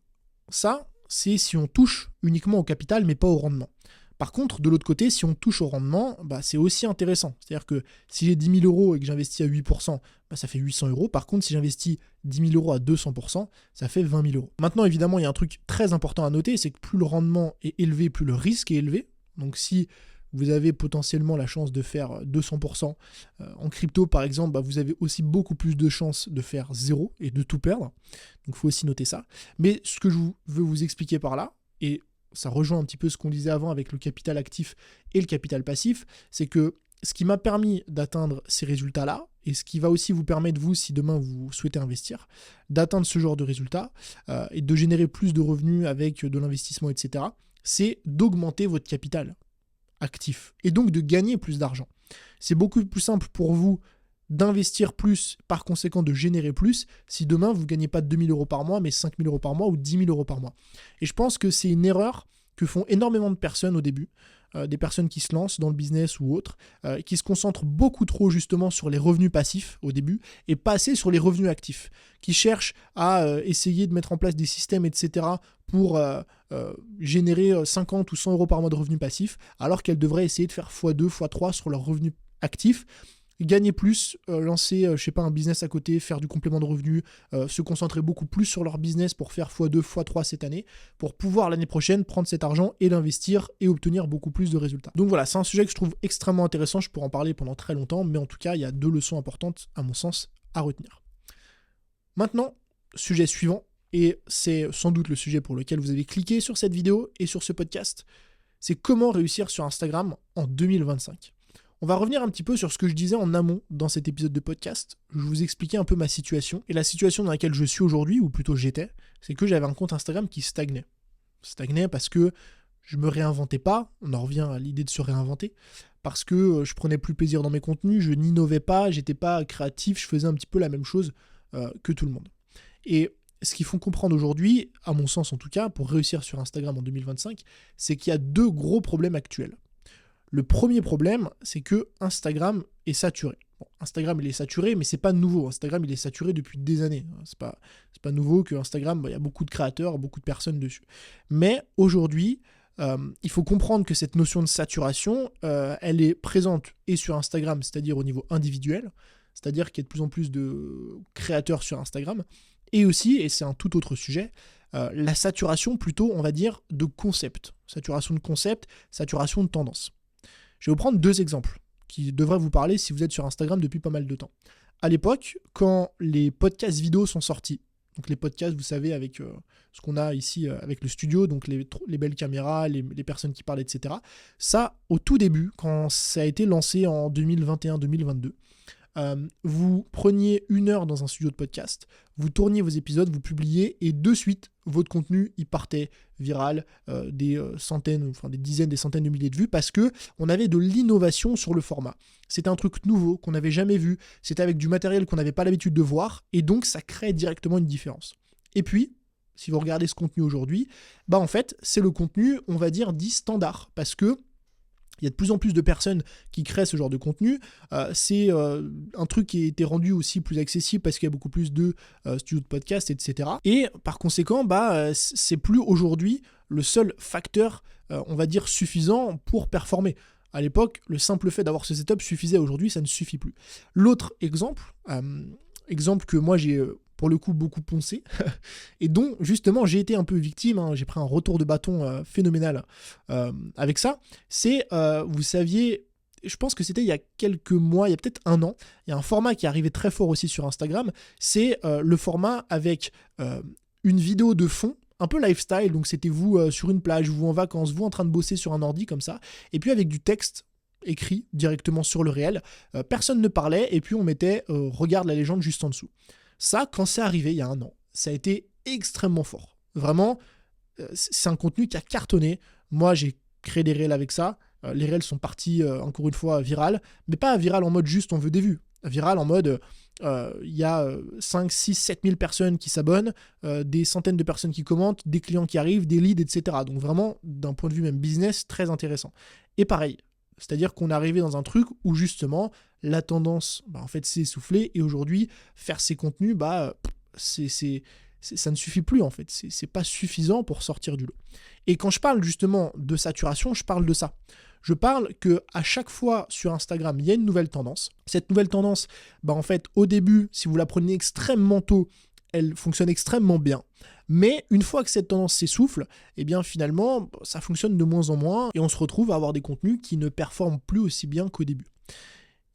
ça, c'est si on touche uniquement au capital, mais pas au rendement. Par contre, de l'autre côté, si on touche au rendement, c'est aussi intéressant. C'est-à-dire que si j'ai 10 000 euros et que j'investis à 8%, ça fait 800 euros. Par contre, si j'investis 10 000 euros à 200%, ça fait 20 000 euros. Maintenant, évidemment, il y a un truc très important à noter, c'est que plus le rendement est élevé, plus le risque est élevé. Donc si vous avez potentiellement la chance de faire 200% en crypto, par exemple, vous avez aussi beaucoup plus de chances de faire 0 et de tout perdre. Donc il faut aussi noter ça. Mais ce que je veux vous expliquer par là, et ça rejoint un petit peu ce qu'on disait avant avec le capital actif et le capital passif, c'est que ce qui m'a permis d'atteindre ces résultats-là, et ce qui va aussi vous permettre, vous, si demain vous souhaitez investir, d'atteindre ce genre de résultats et de générer plus de revenus avec de l'investissement, etc., c'est d'augmenter votre capital actif et donc de gagner plus d'argent. C'est beaucoup plus simple pour vous d'investir plus, par conséquent de générer plus, si demain vous ne gagnez pas 2 000 euros par mois, mais 5 000 euros par mois ou 10 000 euros par mois. Et je pense que c'est une erreur que font énormément de personnes au début, des personnes qui se lancent dans le business ou autres, qui se concentrent beaucoup trop justement sur les revenus passifs au début et pas assez sur les revenus actifs, qui cherchent à essayer de mettre en place des systèmes, etc. pour générer 50 ou 100 euros par mois de revenus passifs, alors qu'elles devraient essayer de faire x2, x3 sur leurs revenus actifs, gagner plus, lancer, un business à côté, faire du complément de revenus, se concentrer beaucoup plus sur leur business pour faire x2, x3 cette année, pour pouvoir l'année prochaine prendre cet argent et l'investir et obtenir beaucoup plus de résultats. Donc voilà, c'est un sujet que je trouve extrêmement intéressant, je pourrais en parler pendant très longtemps, mais en tout cas, il y a 2 leçons importantes, à mon sens, à retenir. Maintenant, sujet suivant, et c'est sans doute le sujet pour lequel vous avez cliqué sur cette vidéo et sur ce podcast, c'est comment réussir sur Instagram en 2025. On va revenir un petit peu sur ce que je disais en amont dans cet épisode de podcast. Je vous expliquais un peu ma situation. Et la situation dans laquelle je suis aujourd'hui, ou plutôt j'étais, c'est que j'avais un compte Instagram qui stagnait. Stagnait parce que je me réinventais pas. On en revient à l'idée de se réinventer. Parce que je prenais plus plaisir dans mes contenus, je n'innovais pas, j'étais pas créatif, je faisais un petit peu la même chose que tout le monde. Et ce qu'il faut comprendre aujourd'hui, à mon sens en tout cas, pour réussir sur Instagram en 2025, c'est qu'il y a 2 gros problèmes actuels. Le premier problème, c'est que Instagram est saturé. Bon, Instagram, il est saturé, mais c'est pas nouveau. Instagram, il est saturé depuis des années. C'est pas nouveau que Instagram, il y a beaucoup de créateurs, beaucoup de personnes dessus. Mais aujourd'hui, il faut comprendre que cette notion de saturation, elle est présente et sur Instagram, c'est-à-dire au niveau individuel, c'est-à-dire qu'il y a de plus en plus de créateurs sur Instagram, et aussi, et c'est un tout autre sujet, la saturation plutôt, on va dire, de concept. Saturation de concept, saturation de tendance. Je vais vous prendre 2 exemples qui devraient vous parler si vous êtes sur Instagram depuis pas mal de temps. À l'époque, quand les podcasts vidéo sont sortis, donc les podcasts, vous savez, avec ce qu'on a ici avec le studio, donc les belles caméras, les personnes qui parlent, etc. Ça, au tout début, quand ça a été lancé en 2021-2022, vous preniez 1 heure dans un studio de podcast, vous tourniez vos épisodes, vous publiez, et de suite, votre contenu, il partait viral, des centaines, enfin des dizaines, des centaines de milliers de vues, parce que on avait de l'innovation sur le format. C'était un truc nouveau qu'on n'avait jamais vu, c'était avec du matériel qu'on n'avait pas l'habitude de voir, et donc ça crée directement une différence. Et puis, si vous regardez ce contenu aujourd'hui, en fait, c'est le contenu, on va dire, dit standard, parce que il y a de plus en plus de personnes qui créent ce genre de contenu. C'est un truc qui a été rendu aussi plus accessible parce qu'il y a beaucoup plus de studios de podcast, etc. Et par conséquent, c'est plus aujourd'hui le seul facteur, on va dire, suffisant pour performer. À l'époque, le simple fait d'avoir ce setup suffisait. Aujourd'hui, ça ne suffit plus. L'autre exemple que moi j'ai pour le coup beaucoup poncé, et dont justement j'ai été un peu victime, j'ai pris un retour de bâton phénoménal avec ça, c'est, vous saviez, je pense que c'était il y a quelques mois, il y a peut-être 1 an, il y a un format qui est arrivé très fort aussi sur Instagram, c'est le format avec une vidéo de fond, un peu lifestyle, donc c'était vous sur une plage, vous en vacances, vous en train de bosser sur un ordi comme ça, et puis avec du texte écrit directement sur le réel, personne ne parlait, et puis on mettait regarde la légende juste en dessous. Ça, quand c'est arrivé il y a 1 an, ça a été extrêmement fort. Vraiment, c'est un contenu qui a cartonné. Moi, j'ai créé des réels avec ça. Les réels sont partis, encore une fois, viral. Mais pas viral en mode juste on veut des vues. Viral en mode il y a 5, 6, 7 000 personnes qui s'abonnent, des centaines de personnes qui commentent, des clients qui arrivent, des leads, etc. Donc vraiment, d'un point de vue même business, très intéressant. Et pareil, c'est-à-dire qu'on est arrivé dans un truc où justement la tendance en fait s'est essoufflée, et aujourd'hui faire ces contenus ça ne suffit plus en fait, c'est pas suffisant pour sortir du lot. Et quand je parle justement de saturation, je parle de ça. Je parle que à chaque fois sur Instagram, il y a une nouvelle tendance. Cette nouvelle tendance, en fait, au début, si vous la prenez extrêmement tôt, elle fonctionne extrêmement bien. Mais une fois que cette tendance s'essouffle, finalement, ça fonctionne de moins en moins, et on se retrouve à avoir des contenus qui ne performent plus aussi bien qu'au début.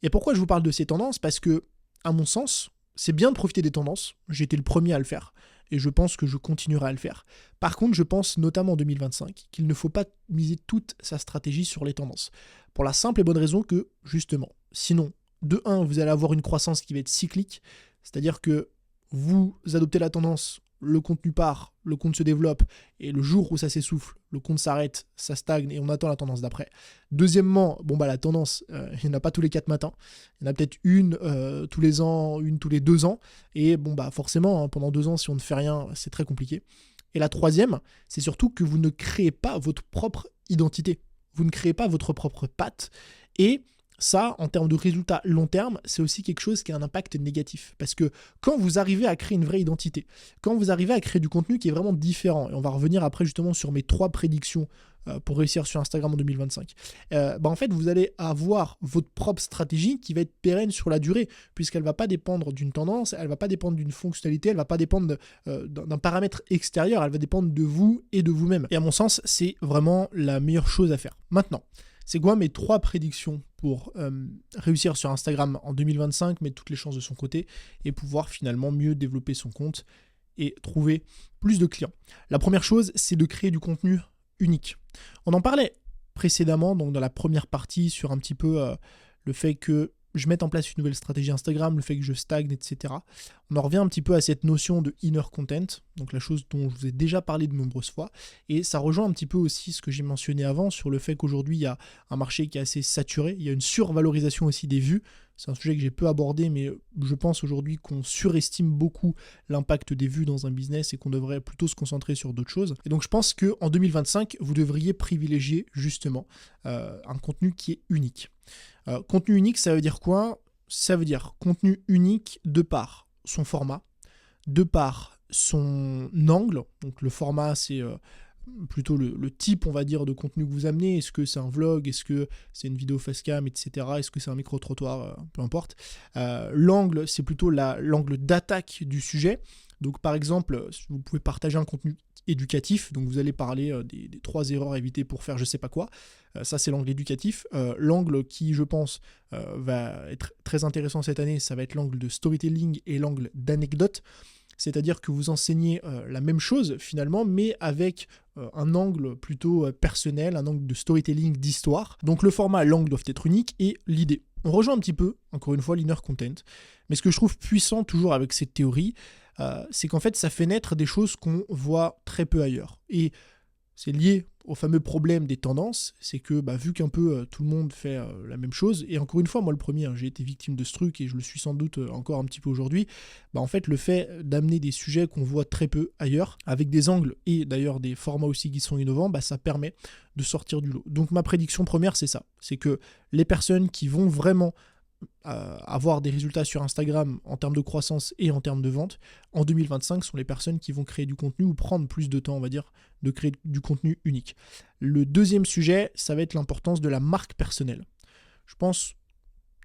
Et pourquoi je vous parle de ces tendances ? Parce que, à mon sens, c'est bien de profiter des tendances. J'ai été le premier à le faire, et je pense que je continuerai à le faire. Par contre, je pense notamment en 2025 qu'il ne faut pas miser toute sa stratégie sur les tendances. Pour la simple et bonne raison que, justement, sinon, de 1, vous allez avoir une croissance qui va être cyclique, c'est-à-dire que vous adoptez la tendance, le contenu part, le compte se développe, et le jour où ça s'essouffle, le compte s'arrête, ça stagne, et on attend la tendance d'après. Deuxièmement, la tendance, il n'y en a pas tous les 4 matins, il y en a peut-être une tous les ans, une tous les 2 ans, et forcément, pendant 2 ans, si on ne fait rien, c'est très compliqué. Et la troisième, c'est surtout que vous ne créez pas votre propre identité, vous ne créez pas votre propre patte, et ça, en termes de résultats long terme, c'est aussi quelque chose qui a un impact négatif. Parce que quand vous arrivez à créer une vraie identité, quand vous arrivez à créer du contenu qui est vraiment différent, et on va revenir après justement sur mes 3 prédictions pour réussir sur Instagram en 2025, en fait, vous allez avoir votre propre stratégie qui va être pérenne sur la durée, puisqu'elle ne va pas dépendre d'une tendance, elle ne va pas dépendre d'une fonctionnalité, elle ne va pas dépendre d'un paramètre extérieur, elle va dépendre de vous et de vous-même. Et à mon sens, c'est vraiment la meilleure chose à faire. Maintenant, c'est quoi mes 3 prédictions pour réussir sur Instagram en 2025, mettre toutes les chances de son côté et pouvoir finalement mieux développer son compte et trouver plus de clients? La première chose, c'est de créer du contenu unique. On en parlait précédemment, donc dans la première partie, sur un petit peu le fait que je mette en place une nouvelle stratégie Instagram, le fait que je stagne, etc. On en revient un petit peu à cette notion de inner content, donc la chose dont je vous ai déjà parlé de nombreuses fois, et ça rejoint un petit peu aussi ce que j'ai mentionné avant sur le fait qu'aujourd'hui il y a un marché qui est assez saturé, il y a une survalorisation aussi des vues. C'est un sujet que j'ai peu abordé, mais je pense aujourd'hui qu'on surestime beaucoup l'impact des vues dans un business et qu'on devrait plutôt se concentrer sur d'autres choses. Et donc je pense qu'en 2025, vous devriez privilégier justement un contenu qui est unique. Contenu unique, ça veut dire quoi ? Ça veut dire contenu unique de par son format, de par son angle. Donc le format, c'est plutôt le type, on va dire, de contenu que vous amenez. Est-ce que c'est un vlog ? Est-ce que c'est une vidéo facecam, etc. Est-ce que c'est un micro-trottoir ? Peu importe. L'angle, c'est plutôt l'angle d'attaque du sujet. Donc par exemple, vous pouvez partager un contenu éducatif, donc vous allez parler des 3 erreurs à éviter pour faire je sais pas quoi. Ça c'est l'angle éducatif. L'angle qui je pense va être très intéressant cette année, ça va être l'angle de storytelling et l'angle d'anecdote. C'est-à-dire que vous enseignez la même chose finalement, mais avec un angle plutôt personnel, un angle de storytelling, d'histoire. Donc le format, l'angle doivent être unique et l'idée. On rejoint un petit peu, encore une fois, l'inner content. Mais ce que je trouve puissant toujours avec cette théorie, c'est qu'en fait ça fait naître des choses qu'on voit très peu ailleurs. Et c'est lié au fameux problème des tendances, c'est que vu qu'un peu tout le monde fait la même chose, et encore une fois, moi le premier, j'ai été victime de ce truc et je le suis sans doute encore un petit peu aujourd'hui, en fait le fait d'amener des sujets qu'on voit très peu ailleurs, avec des angles et d'ailleurs des formats aussi qui sont innovants, ça permet de sortir du lot. Donc ma prédiction première c'est ça, c'est que les personnes qui vont vraiment avoir des résultats sur Instagram en termes de croissance et en termes de vente, en 2025 sont les personnes qui vont créer du contenu ou prendre plus de temps, on va dire, de créer du contenu unique. Le deuxième sujet, ça va être l'importance de la marque personnelle. Je pense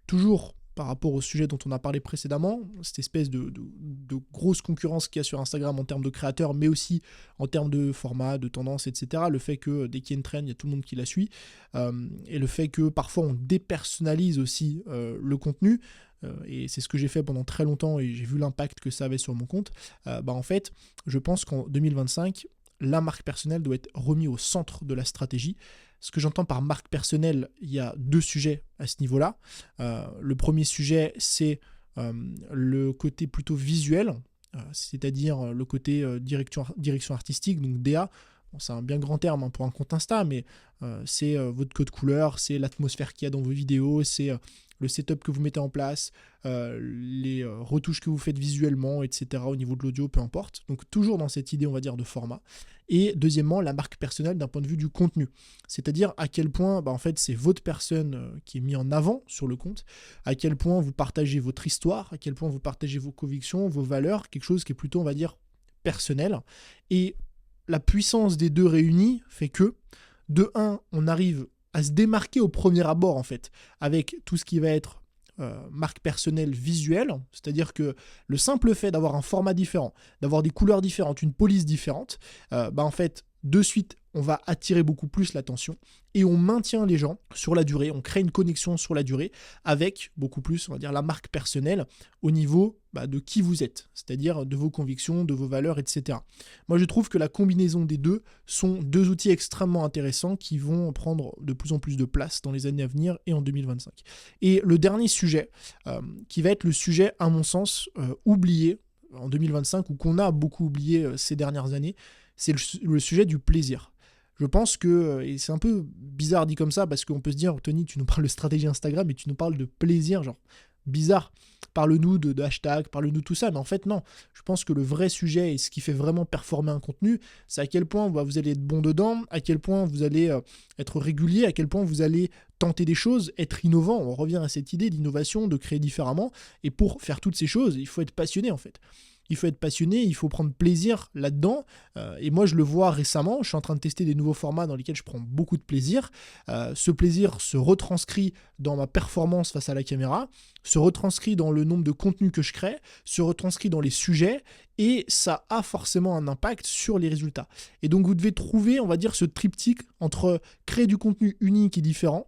toujours par rapport au sujet dont on a parlé précédemment, cette espèce de grosse concurrence qu'il y a sur Instagram en termes de créateurs, mais aussi en termes de format, de tendance, etc. Le fait que dès qu'il y a une trend, il y a tout le monde qui la suit. Et le fait que parfois on dépersonnalise aussi le contenu. Et c'est ce que j'ai fait pendant très longtemps et j'ai vu l'impact que ça avait sur mon compte. En fait, je pense qu'en 2025, la marque personnelle doit être remise au centre de la stratégie. Ce que j'entends par marque personnelle, il y a 2 sujets à ce niveau-là. Le premier sujet, c'est le côté plutôt visuel, c'est-à-dire le côté direction artistique, donc DA. Bon, c'est un bien grand terme pour un compte Insta, mais c'est votre code couleur, c'est l'atmosphère qu'il y a dans vos vidéos, c'est le setup que vous mettez en place, les retouches que vous faites visuellement, etc. au niveau de l'audio, peu importe. Donc toujours dans cette idée, on va dire, de format. Et deuxièmement, la marque personnelle d'un point de vue du contenu. C'est-à-dire à quel point, en fait, c'est votre personne qui est mise en avant sur le compte, à quel point vous partagez votre histoire, à quel point vous partagez vos convictions, vos valeurs, quelque chose qui est plutôt, on va dire, personnel. Et la puissance des deux réunis fait que, de un, on arrive à se démarquer au premier abord, en fait, avec tout ce qui va être marque personnelle visuelle, c'est-à-dire que le simple fait d'avoir un format différent, d'avoir des couleurs différentes, une police différente, en fait, de suite, on va attirer beaucoup plus l'attention et on maintient les gens sur la durée, on crée une connexion sur la durée avec beaucoup plus, on va dire, la marque personnelle au niveau de qui vous êtes, c'est-à-dire de vos convictions, de vos valeurs, etc. Moi, je trouve que la combinaison des deux sont 2 outils extrêmement intéressants qui vont prendre de plus en plus de place dans les années à venir et en 2025. Et le dernier sujet, qui va être le sujet, à mon sens, oublié en 2025 ou qu'on a beaucoup oublié ces dernières années, c'est le sujet du plaisir. Je pense que, et c'est un peu bizarre dit comme ça, parce qu'on peut se dire, Tony, tu nous parles de stratégie Instagram et tu nous parles de plaisir, genre bizarre. Parle-nous de hashtag, parle-nous de tout ça, mais en fait non. Je pense que le vrai sujet et ce qui fait vraiment performer un contenu, c'est à quel point vous allez être bon dedans, à quel point vous allez être régulier, à quel point vous allez tenter des choses, être innovant. On revient à cette idée d'innovation, de créer différemment, et pour faire toutes ces choses, il faut être passionné en fait. Il faut être passionné, il faut prendre plaisir là-dedans. Et moi, je le vois récemment. Je suis en train de tester des nouveaux formats dans lesquels je prends beaucoup de plaisir. Ce plaisir se retranscrit dans ma performance face à la caméra, se retranscrit dans le nombre de contenus que je crée, se retranscrit dans les sujets, et ça a forcément un impact sur les résultats. Et donc, vous devez trouver, on va dire, ce triptyque entre créer du contenu unique et différent,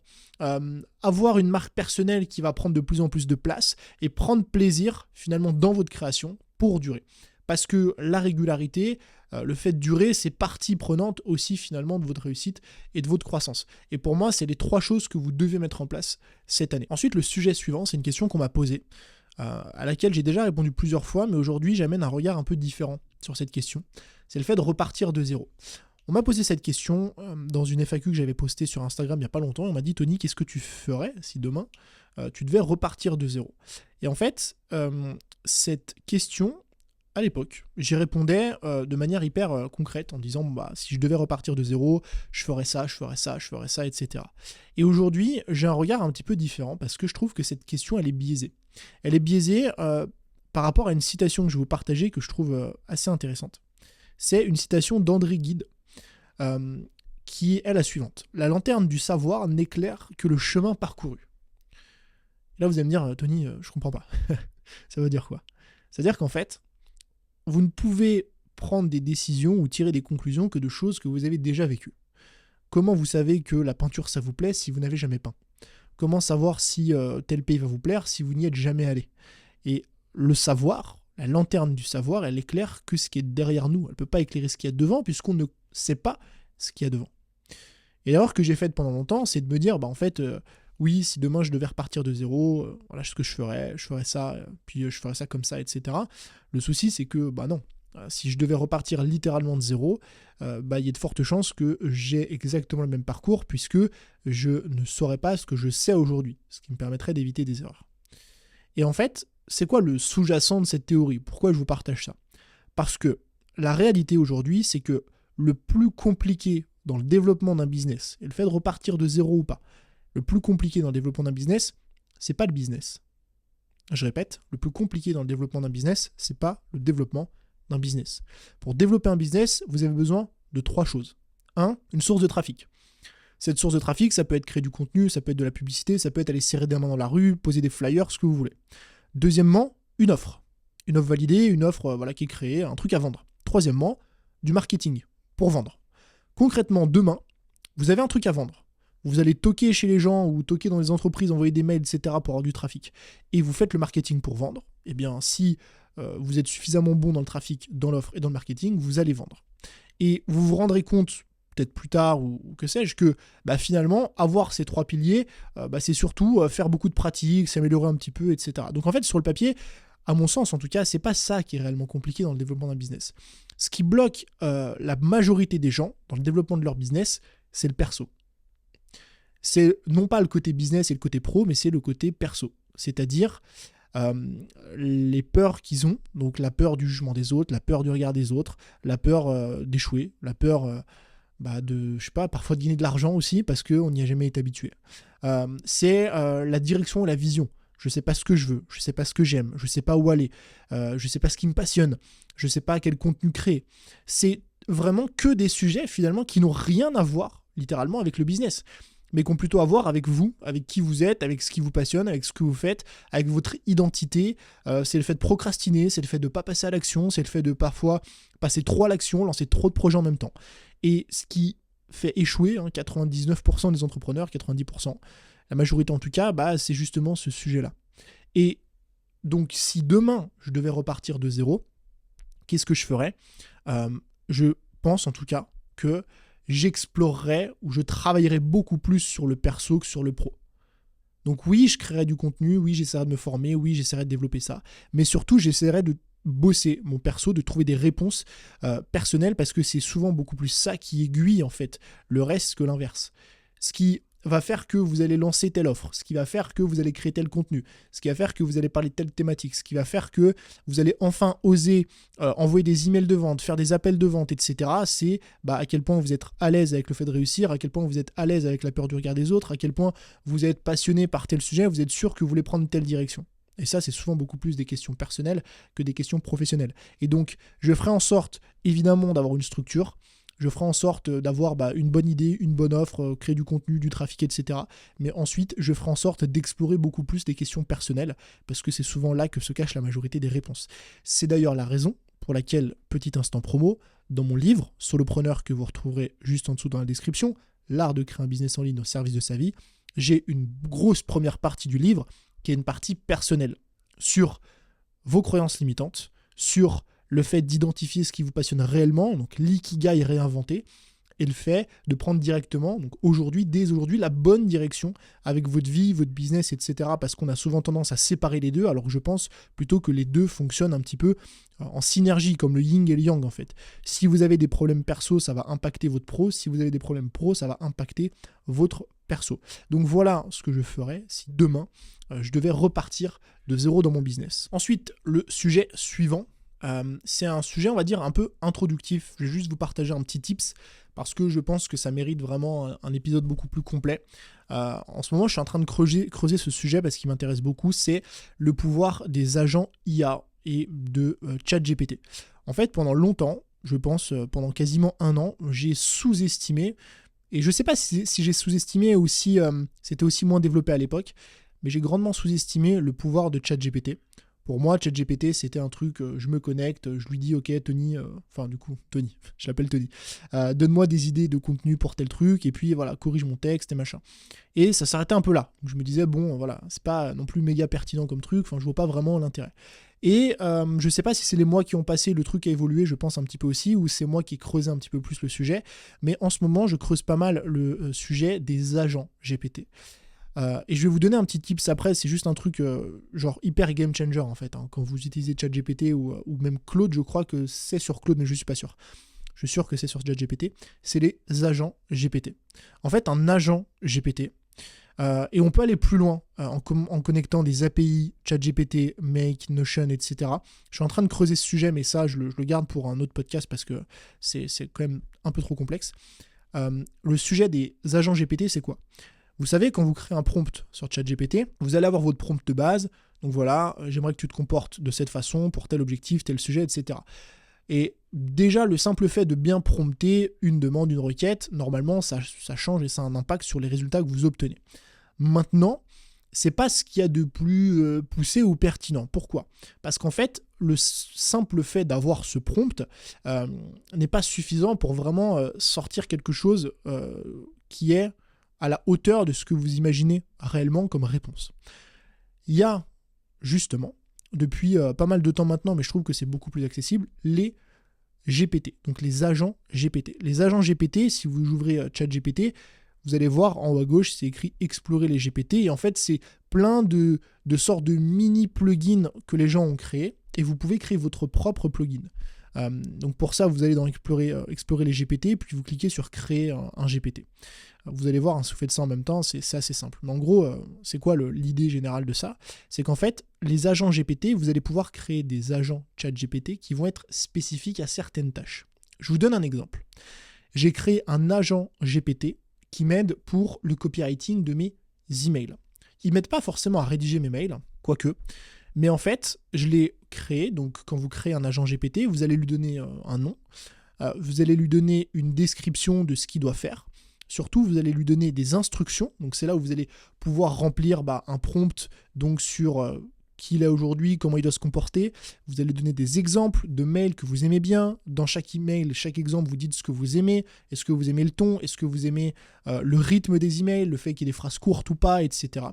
avoir une marque personnelle qui va prendre de plus en plus de place et prendre plaisir finalement dans votre création pour durer. Parce que la régularité, le fait de durer, c'est partie prenante aussi finalement de votre réussite et de votre croissance. Et pour moi, c'est les 3 choses que vous devez mettre en place cette année. Ensuite, le sujet suivant, c'est une question qu'on m'a posée, à laquelle j'ai déjà répondu plusieurs fois, mais aujourd'hui, j'amène un regard un peu différent sur cette question. C'est le fait de repartir de zéro. On m'a posé cette question dans une FAQ que j'avais postée sur Instagram il n'y a pas longtemps. On m'a dit, Tony, qu'est-ce que tu ferais si demain tu devais repartir de zéro? Et en fait, cette question, à l'époque, j'y répondais de manière hyper concrète en disant, si je devais repartir de zéro, je ferais ça, je ferais ça, je ferais ça, etc. Et aujourd'hui, j'ai un regard un petit peu différent parce que je trouve que cette question, elle est biaisée. Elle est biaisée par rapport à une citation que je vais vous partager que je trouve assez intéressante. C'est une citation d'André Gide, qui est la suivante. La lanterne du savoir n'éclaire que le chemin parcouru. Et là, vous allez me dire, Tony, je comprends pas. Ça veut dire quoi? C'est-à-dire qu'en fait, vous ne pouvez prendre des décisions ou tirer des conclusions que de choses que vous avez déjà vécues. Comment vous savez que la peinture ça vous plaît si vous n'avez jamais peint? Comment savoir si tel pays va vous plaire si vous n'y êtes jamais allé? Et le savoir, la lanterne du savoir, elle éclaire que ce qui est derrière nous. Elle ne peut pas éclairer ce qu'il y a devant puisqu'on ne sait pas ce qu'il y a devant. Et l'erreur que j'ai faite pendant longtemps, c'est de me dire, oui, si demain je devais repartir de zéro, voilà ce que je ferais ça, puis je ferais ça comme ça, etc. Le souci, c'est que, non. Si je devais repartir littéralement de zéro, il y a de fortes chances que j'ai exactement le même parcours puisque je ne saurais pas ce que je sais aujourd'hui, ce qui me permettrait d'éviter des erreurs. Et en fait, c'est quoi le sous-jacent de cette théorie? Pourquoi je vous partage ça? Parce que la réalité aujourd'hui, c'est que le plus compliqué dans le développement d'un business, et le fait de repartir de zéro ou pas, le plus compliqué dans le développement d'un business, c'est pas le business. Je répète, le plus compliqué dans le développement d'un business, c'est pas le développement d'un business. Pour développer un business, vous avez besoin de 3 choses. 1, une source de trafic. Cette source de trafic, ça peut être créer du contenu, ça peut être de la publicité, ça peut être aller serrer des mains dans la rue, poser des flyers, ce que vous voulez. Deuxièmement, une offre. Une offre validée, une offre qui est créée, un truc à vendre. Troisièmement, du marketing pour vendre. Concrètement, demain, vous avez un truc à vendre. Vous allez toquer chez les gens ou toquer dans les entreprises, envoyer des mails, etc. pour avoir du trafic. Et vous faites le marketing pour vendre. Eh bien, si vous êtes suffisamment bon dans le trafic, dans l'offre et dans le marketing, vous allez vendre. Et vous vous rendrez compte, peut-être plus tard ou que sais-je, que finalement, avoir ces 3 piliers, c'est surtout faire beaucoup de pratiques, s'améliorer un petit peu, etc. Donc en fait, sur le papier, à mon sens en tout cas, c'est pas ça qui est réellement compliqué dans le développement d'un business. Ce qui bloque la majorité des gens dans le développement de leur business, c'est le perso. C'est non pas le côté business et le côté pro, mais c'est le côté perso. C'est-à-dire les peurs qu'ils ont, donc la peur du jugement des autres, la peur du regard des autres, la peur d'échouer, la peur parfois de gagner de l'argent aussi, parce qu'on n'y a jamais été habitué. C'est la direction et la vision. Je ne sais pas ce que je veux, je ne sais pas ce que j'aime, je ne sais pas où aller, je ne sais pas ce qui me passionne, je ne sais pas quel contenu créer. C'est vraiment que des sujets finalement qui n'ont rien à voir littéralement avec le business, mais qui ont plutôt à voir avec vous, avec qui vous êtes, avec ce qui vous passionne, avec ce que vous faites, avec votre identité. C'est le fait de procrastiner, c'est le fait de ne pas passer à l'action, c'est le fait de parfois passer trop à l'action, lancer trop de projets en même temps. Et ce qui fait échouer 99% des entrepreneurs, 90%, la majorité en tout cas, c'est justement ce sujet-là. Et donc si demain je devais repartir de zéro, qu'est-ce que je ferais? Je pense en tout cas que j'explorerais ou je travaillerais beaucoup plus sur le perso que sur le pro. Donc oui, je créerais du contenu, oui, j'essaierais de me former, oui, j'essaierais de développer ça, mais surtout, j'essaierais de bosser mon perso, de trouver des réponses personnelles, parce que c'est souvent beaucoup plus ça qui aiguille en fait le reste que l'inverse. Ce qui va faire que vous allez lancer telle offre, ce qui va faire que vous allez créer tel contenu, ce qui va faire que vous allez parler de telle thématique, ce qui va faire que vous allez enfin oser envoyer des emails de vente, faire des appels de vente, etc. C'est à quel point vous êtes à l'aise avec le fait de réussir, à quel point vous êtes à l'aise avec la peur du regard des autres, à quel point vous êtes passionné par tel sujet, vous êtes sûr que vous voulez prendre telle direction. Et ça, c'est souvent beaucoup plus des questions personnelles que des questions professionnelles. Et donc, je ferai en sorte, évidemment, d'avoir une structure. Je ferai en sorte d'avoir une bonne idée, une bonne offre, créer du contenu, du trafic, etc. Mais ensuite, je ferai en sorte d'explorer beaucoup plus des questions personnelles, parce que c'est souvent là que se cache la majorité des réponses. C'est d'ailleurs la raison pour laquelle, petit instant promo, dans mon livre, Solopreneur, que vous retrouverez juste en dessous dans la description, l'art de créer un business en ligne au service de sa vie, j'ai une grosse première partie du livre qui est une partie personnelle sur vos croyances limitantes, sur le fait d'identifier ce qui vous passionne réellement, donc l'ikigai réinventé, et le fait de prendre directement, donc aujourd'hui, dès aujourd'hui, la bonne direction avec votre vie, votre business, etc. Parce qu'on a souvent tendance à séparer les deux, alors que je pense plutôt que les deux fonctionnent un petit peu en synergie, comme le yin et le yang en fait. Si vous avez des problèmes perso, ça va impacter votre pro. Si vous avez des problèmes pro, ça va impacter votre perso. Donc voilà ce que je ferais si demain, je devais repartir de zéro dans mon business. Ensuite, le sujet suivant, c'est un sujet, on va dire, un peu introductif. Je vais juste vous partager un petit tips parce que je pense que ça mérite vraiment un épisode beaucoup plus complet. En ce moment, je suis en train de creuser ce sujet parce qu'il m'intéresse beaucoup. C'est le pouvoir des agents IA et de ChatGPT. En fait, pendant longtemps, je pense pendant quasiment 1 an, j'ai sous-estimé, et je ne sais pas si j'ai sous-estimé ou si c'était aussi moins développé à l'époque, mais j'ai grandement sous-estimé le pouvoir de ChatGPT. Pour moi, ChatGPT, c'était un truc, je me connecte, je lui dis, ok, Tony, Tony, je l'appelle Tony, donne-moi des idées de contenu pour tel truc, et puis voilà, corrige mon texte et machin. Et ça s'arrêtait un peu là. Je me disais, bon, voilà, c'est pas non plus méga pertinent comme truc, je vois pas vraiment l'intérêt. Et je sais pas si c'est les mois qui ont passé, le truc a évolué, je pense un petit peu aussi, ou c'est moi qui ai creusé un petit peu plus le sujet, mais en ce moment, je creuse pas mal le sujet des agents GPT. Et je vais vous donner un petit tips après, c'est juste un truc genre hyper game changer en fait, hein, quand vous utilisez ChatGPT ou même Claude, je crois que c'est sur Claude, mais je suis pas sûr. Je suis sûr que c'est sur ChatGPT, c'est les agents GPT. En fait, un agent GPT, et on peut aller plus loin en connectant des API, ChatGPT, Make, Notion, etc. Je suis en train de creuser ce sujet, mais ça, je le garde pour un autre podcast parce que c'est quand même un peu trop complexe. Le sujet des agents GPT, c'est quoi ? Vous savez, quand vous créez un prompt sur ChatGPT, vous allez avoir votre prompt de base. Donc voilà, j'aimerais que tu te comportes de cette façon pour tel objectif, tel sujet, etc. Et déjà, le simple fait de bien prompter une demande, une requête, normalement, ça change et ça a un impact sur les résultats que vous obtenez. Maintenant, c'est pas ce qu'il y a de plus poussé ou pertinent. Pourquoi ? Parce qu'en fait, le simple fait d'avoir ce prompt n'est pas suffisant pour vraiment sortir quelque chose qui est à la hauteur de ce que vous imaginez réellement comme réponse. Il y a justement, depuis pas mal de temps maintenant, mais je trouve que c'est beaucoup plus accessible, les GPT, donc les agents GPT. Les agents GPT, si vous ouvrez ChatGPT, vous allez voir en haut à gauche, c'est écrit « Explorer les GPT » et en fait, c'est plein de sortes de mini-plugins que les gens ont créés et vous pouvez créer votre propre plugin. Donc pour ça, vous allez dans explorer les GPT, puis vous cliquez sur créer un GPT. Vous allez voir, hein, si vous faites ça en même temps, c'est assez simple. Mais en gros, c'est quoi l'idée générale de ça ? C'est qu'en fait, les agents GPT, vous allez pouvoir créer des agents ChatGPT qui vont être spécifiques à certaines tâches. Je vous donne un exemple. J'ai créé un agent GPT qui m'aide pour le copywriting de mes emails. Ils ne m'aident pas forcément à rédiger mes mails, quoique. Mais en fait, je l'ai créé, donc quand vous créez un agent GPT, vous allez lui donner un nom, vous allez lui donner une description de ce qu'il doit faire, surtout vous allez lui donner des instructions, donc c'est là où vous allez pouvoir remplir un prompt donc sur qui il est aujourd'hui, comment il doit se comporter, vous allez donner des exemples de mails que vous aimez bien, dans chaque email, chaque exemple vous dites ce que vous aimez, est-ce que vous aimez le ton, est-ce que vous aimez le rythme des emails, le fait qu'il y ait des phrases courtes ou pas, etc.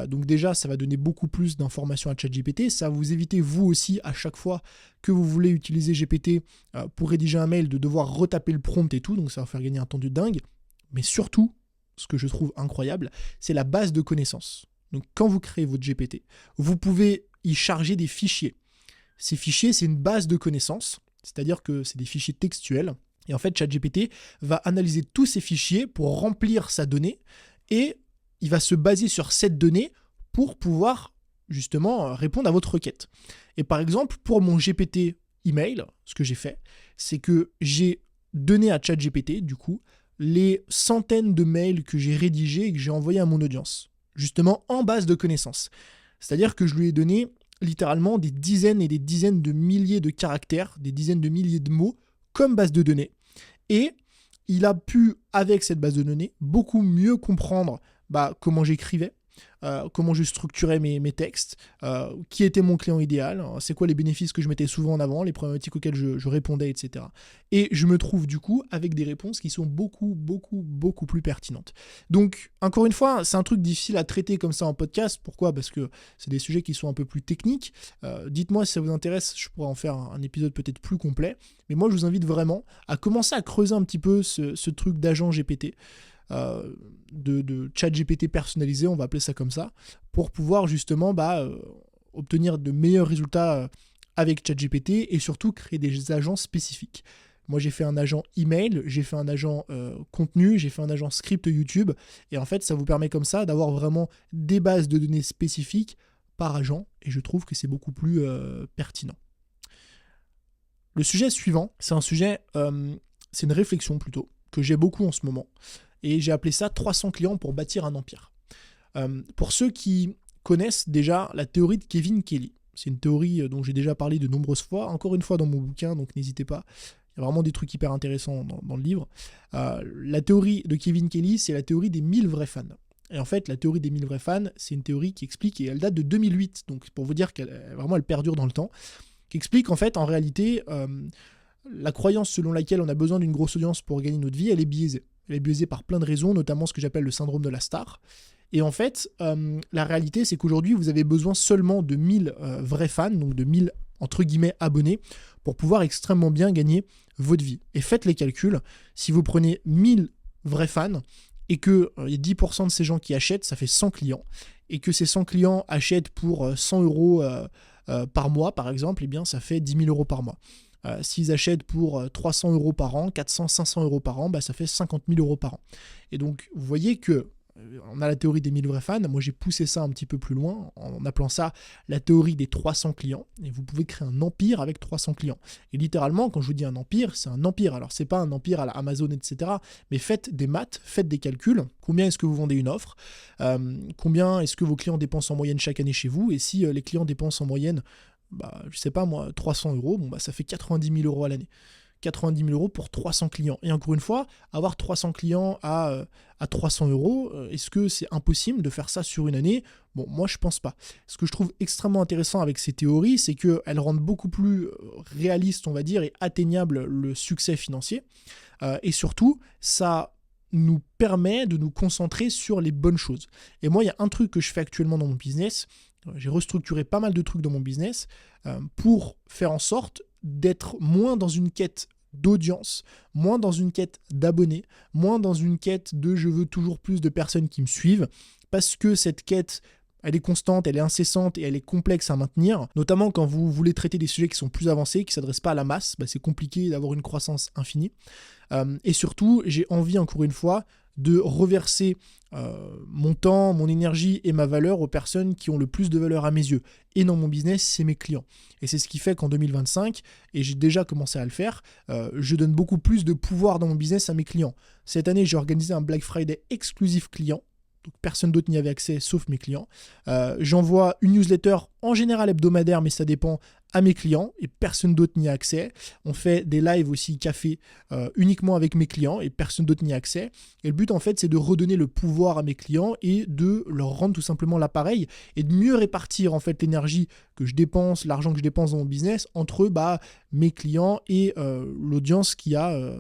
Donc déjà, ça va donner beaucoup plus d'informations à ChatGPT. Ça va vous éviter, vous aussi, à chaque fois que vous voulez utiliser GPT pour rédiger un mail, de devoir retaper le prompt et tout. Donc ça va faire gagner un temps de dingue. Mais surtout, ce que je trouve incroyable, c'est la base de connaissances. Donc quand vous créez votre GPT, vous pouvez y charger des fichiers. Ces fichiers, c'est une base de connaissances, c'est-à-dire que c'est des fichiers textuels. Et en fait, ChatGPT va analyser tous ces fichiers pour remplir sa donnée et il va se baser sur cette donnée pour pouvoir justement répondre à votre requête. Et par exemple, pour mon GPT email, ce que j'ai fait, c'est que j'ai donné à ChatGPT, du coup, les centaines de mails que j'ai rédigés et que j'ai envoyés à mon audience, justement en base de connaissances. C'est-à-dire que je lui ai donné littéralement des dizaines et des dizaines de milliers de caractères, des dizaines de milliers de mots comme base de données. Et il a pu, avec cette base de données, beaucoup mieux comprendre comment j'écrivais, comment je structurais mes textes, qui était mon client idéal, c'est quoi les bénéfices que je mettais souvent en avant, les problématiques auxquelles je répondais, etc. Et je me trouve du coup avec des réponses qui sont beaucoup, beaucoup, beaucoup plus pertinentes. Donc, encore une fois, c'est un truc difficile à traiter comme ça en podcast. Pourquoi ? Parce que c'est des sujets qui sont un peu plus techniques. Dites-moi si ça vous intéresse, je pourrais en faire un épisode peut-être plus complet. Mais moi, je vous invite vraiment à commencer à creuser un petit peu ce truc d'agent GPT. De chat GPT personnalisé, on va appeler ça comme ça, pour pouvoir justement obtenir de meilleurs résultats avec ChatGPT et surtout créer des agents spécifiques. Moi, j'ai fait un agent email, j'ai fait un agent contenu, j'ai fait un agent script YouTube, et en fait, ça vous permet comme ça d'avoir vraiment des bases de données spécifiques par agent, et je trouve que c'est beaucoup plus pertinent. Le sujet suivant, c'est un sujet, c'est une réflexion plutôt, que j'ai beaucoup en ce moment. Et j'ai appelé ça 300 clients pour bâtir un empire. Pour ceux qui connaissent déjà la théorie de Kevin Kelly, c'est une théorie dont j'ai déjà parlé de nombreuses fois, encore une fois dans mon bouquin, donc n'hésitez pas, il y a vraiment des trucs hyper intéressants dans le livre. La théorie de Kevin Kelly, c'est la théorie des 1000 vrais fans. Et en fait, la théorie des 1000 vrais fans, c'est une théorie qui explique, et elle date de 2008, donc pour vous dire qu'elle vraiment elle perdure dans le temps, qui explique en fait en réalité la croyance selon laquelle on a besoin d'une grosse audience pour gagner notre vie, elle est biaisée. Elle est biaisée par plein de raisons, notamment ce que j'appelle le syndrome de la star. Et en fait, la réalité, c'est qu'aujourd'hui, vous avez besoin seulement de 1000 vrais fans, donc de 1000 entre guillemets abonnés, pour pouvoir extrêmement bien gagner votre vie. Et faites les calculs, si vous prenez 1000 vrais fans, et que y a 10% de ces gens qui achètent, ça fait 100 clients, et que ces 100 clients achètent pour 100 euros par mois, par exemple, eh bien ça fait 10 000 euros par mois. S'ils achètent pour 300 euros par an, 400, 500 euros par an, bah, ça fait 50 000 euros par an. Et donc, vous voyez que on a la théorie des 1000 vrais fans. Moi, j'ai poussé ça un petit peu plus loin en appelant ça la théorie des 300 clients. Et vous pouvez créer un empire avec 300 clients. Et littéralement, quand je vous dis un empire, c'est un empire. Alors, c'est pas un empire à la Amazon, etc. Mais faites des maths, faites des calculs. Combien est-ce que vous vendez une offre Combien est-ce que vos clients dépensent en moyenne chaque année chez vous? Et si les clients dépensent en moyenne, je sais pas moi, 300 euros, ça fait 90 000 euros à l'année. 90 000 euros pour 300 clients. Et encore une fois, avoir 300 clients à 300 euros, est-ce que c'est impossible de faire ça sur une année? Bon, moi je pense pas. Ce que je trouve extrêmement intéressant avec ces théories, c'est qu'elles rendent beaucoup plus réaliste, on va dire, et atteignable le succès financier. Et surtout, ça nous permet de nous concentrer sur les bonnes choses. Et moi, il y a un truc que je fais actuellement dans mon business. J'ai restructuré pas mal de trucs dans mon business pour faire en sorte d'être moins dans une quête d'audience, moins dans une quête d'abonnés, moins dans une quête de je veux toujours plus de personnes qui me suivent, parce que cette quête, elle est constante, elle est incessante et elle est complexe à maintenir, notamment quand vous voulez traiter des sujets qui sont plus avancés, qui ne s'adressent pas à la masse, c'est compliqué d'avoir une croissance infinie. Et surtout, j'ai envie, encore une fois, de reverser mon temps, mon énergie et ma valeur aux personnes qui ont le plus de valeur à mes yeux. Et dans mon business, c'est mes clients. Et c'est ce qui fait qu'en 2025, et j'ai déjà commencé à le faire, je donne beaucoup plus de pouvoir dans mon business à mes clients. Cette année, j'ai organisé un Black Friday exclusif client. Donc personne d'autre n'y avait accès sauf mes clients. J'envoie une newsletter en général hebdomadaire, mais ça dépend, à mes clients et personne d'autre n'y a accès. On fait des lives aussi café uniquement avec mes clients et personne d'autre n'y a accès. Et le but en fait c'est de redonner le pouvoir à mes clients et de leur rendre tout simplement l'appareil et de mieux répartir en fait l'énergie que je dépense, l'argent que je dépense dans mon business entre mes clients et l'audience qu'il y a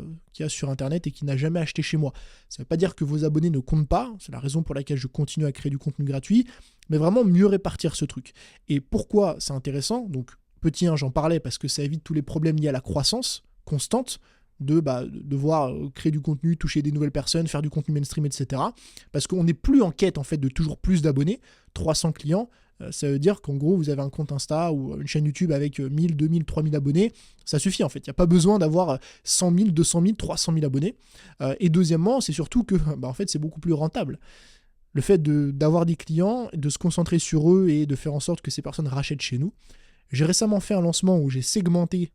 sur internet et qui n'a jamais acheté chez moi. Ça ne veut pas dire que vos abonnés ne comptent pas, c'est la raison pour laquelle je continue à créer du contenu gratuit, mais vraiment mieux répartir ce truc. Et pourquoi c'est intéressant? Donc petit 1, j'en parlais parce que ça évite tous les problèmes liés à la croissance constante, de devoir créer du contenu, toucher des nouvelles personnes, faire du contenu mainstream, etc. Parce qu'on n'est plus en quête en fait de toujours plus d'abonnés. 300 clients, ça veut dire qu'en gros vous avez un compte Insta ou une chaîne YouTube avec 1000, 2000, 3000 abonnés, ça suffit en fait. Il n'y a pas besoin d'avoir 100 000, 200 000, 300 000 abonnés. Et deuxièmement, c'est surtout que en fait c'est beaucoup plus rentable. Le fait d'avoir des clients, de se concentrer sur eux et de faire en sorte que ces personnes rachètent chez nous. J'ai récemment fait un lancement où j'ai segmenté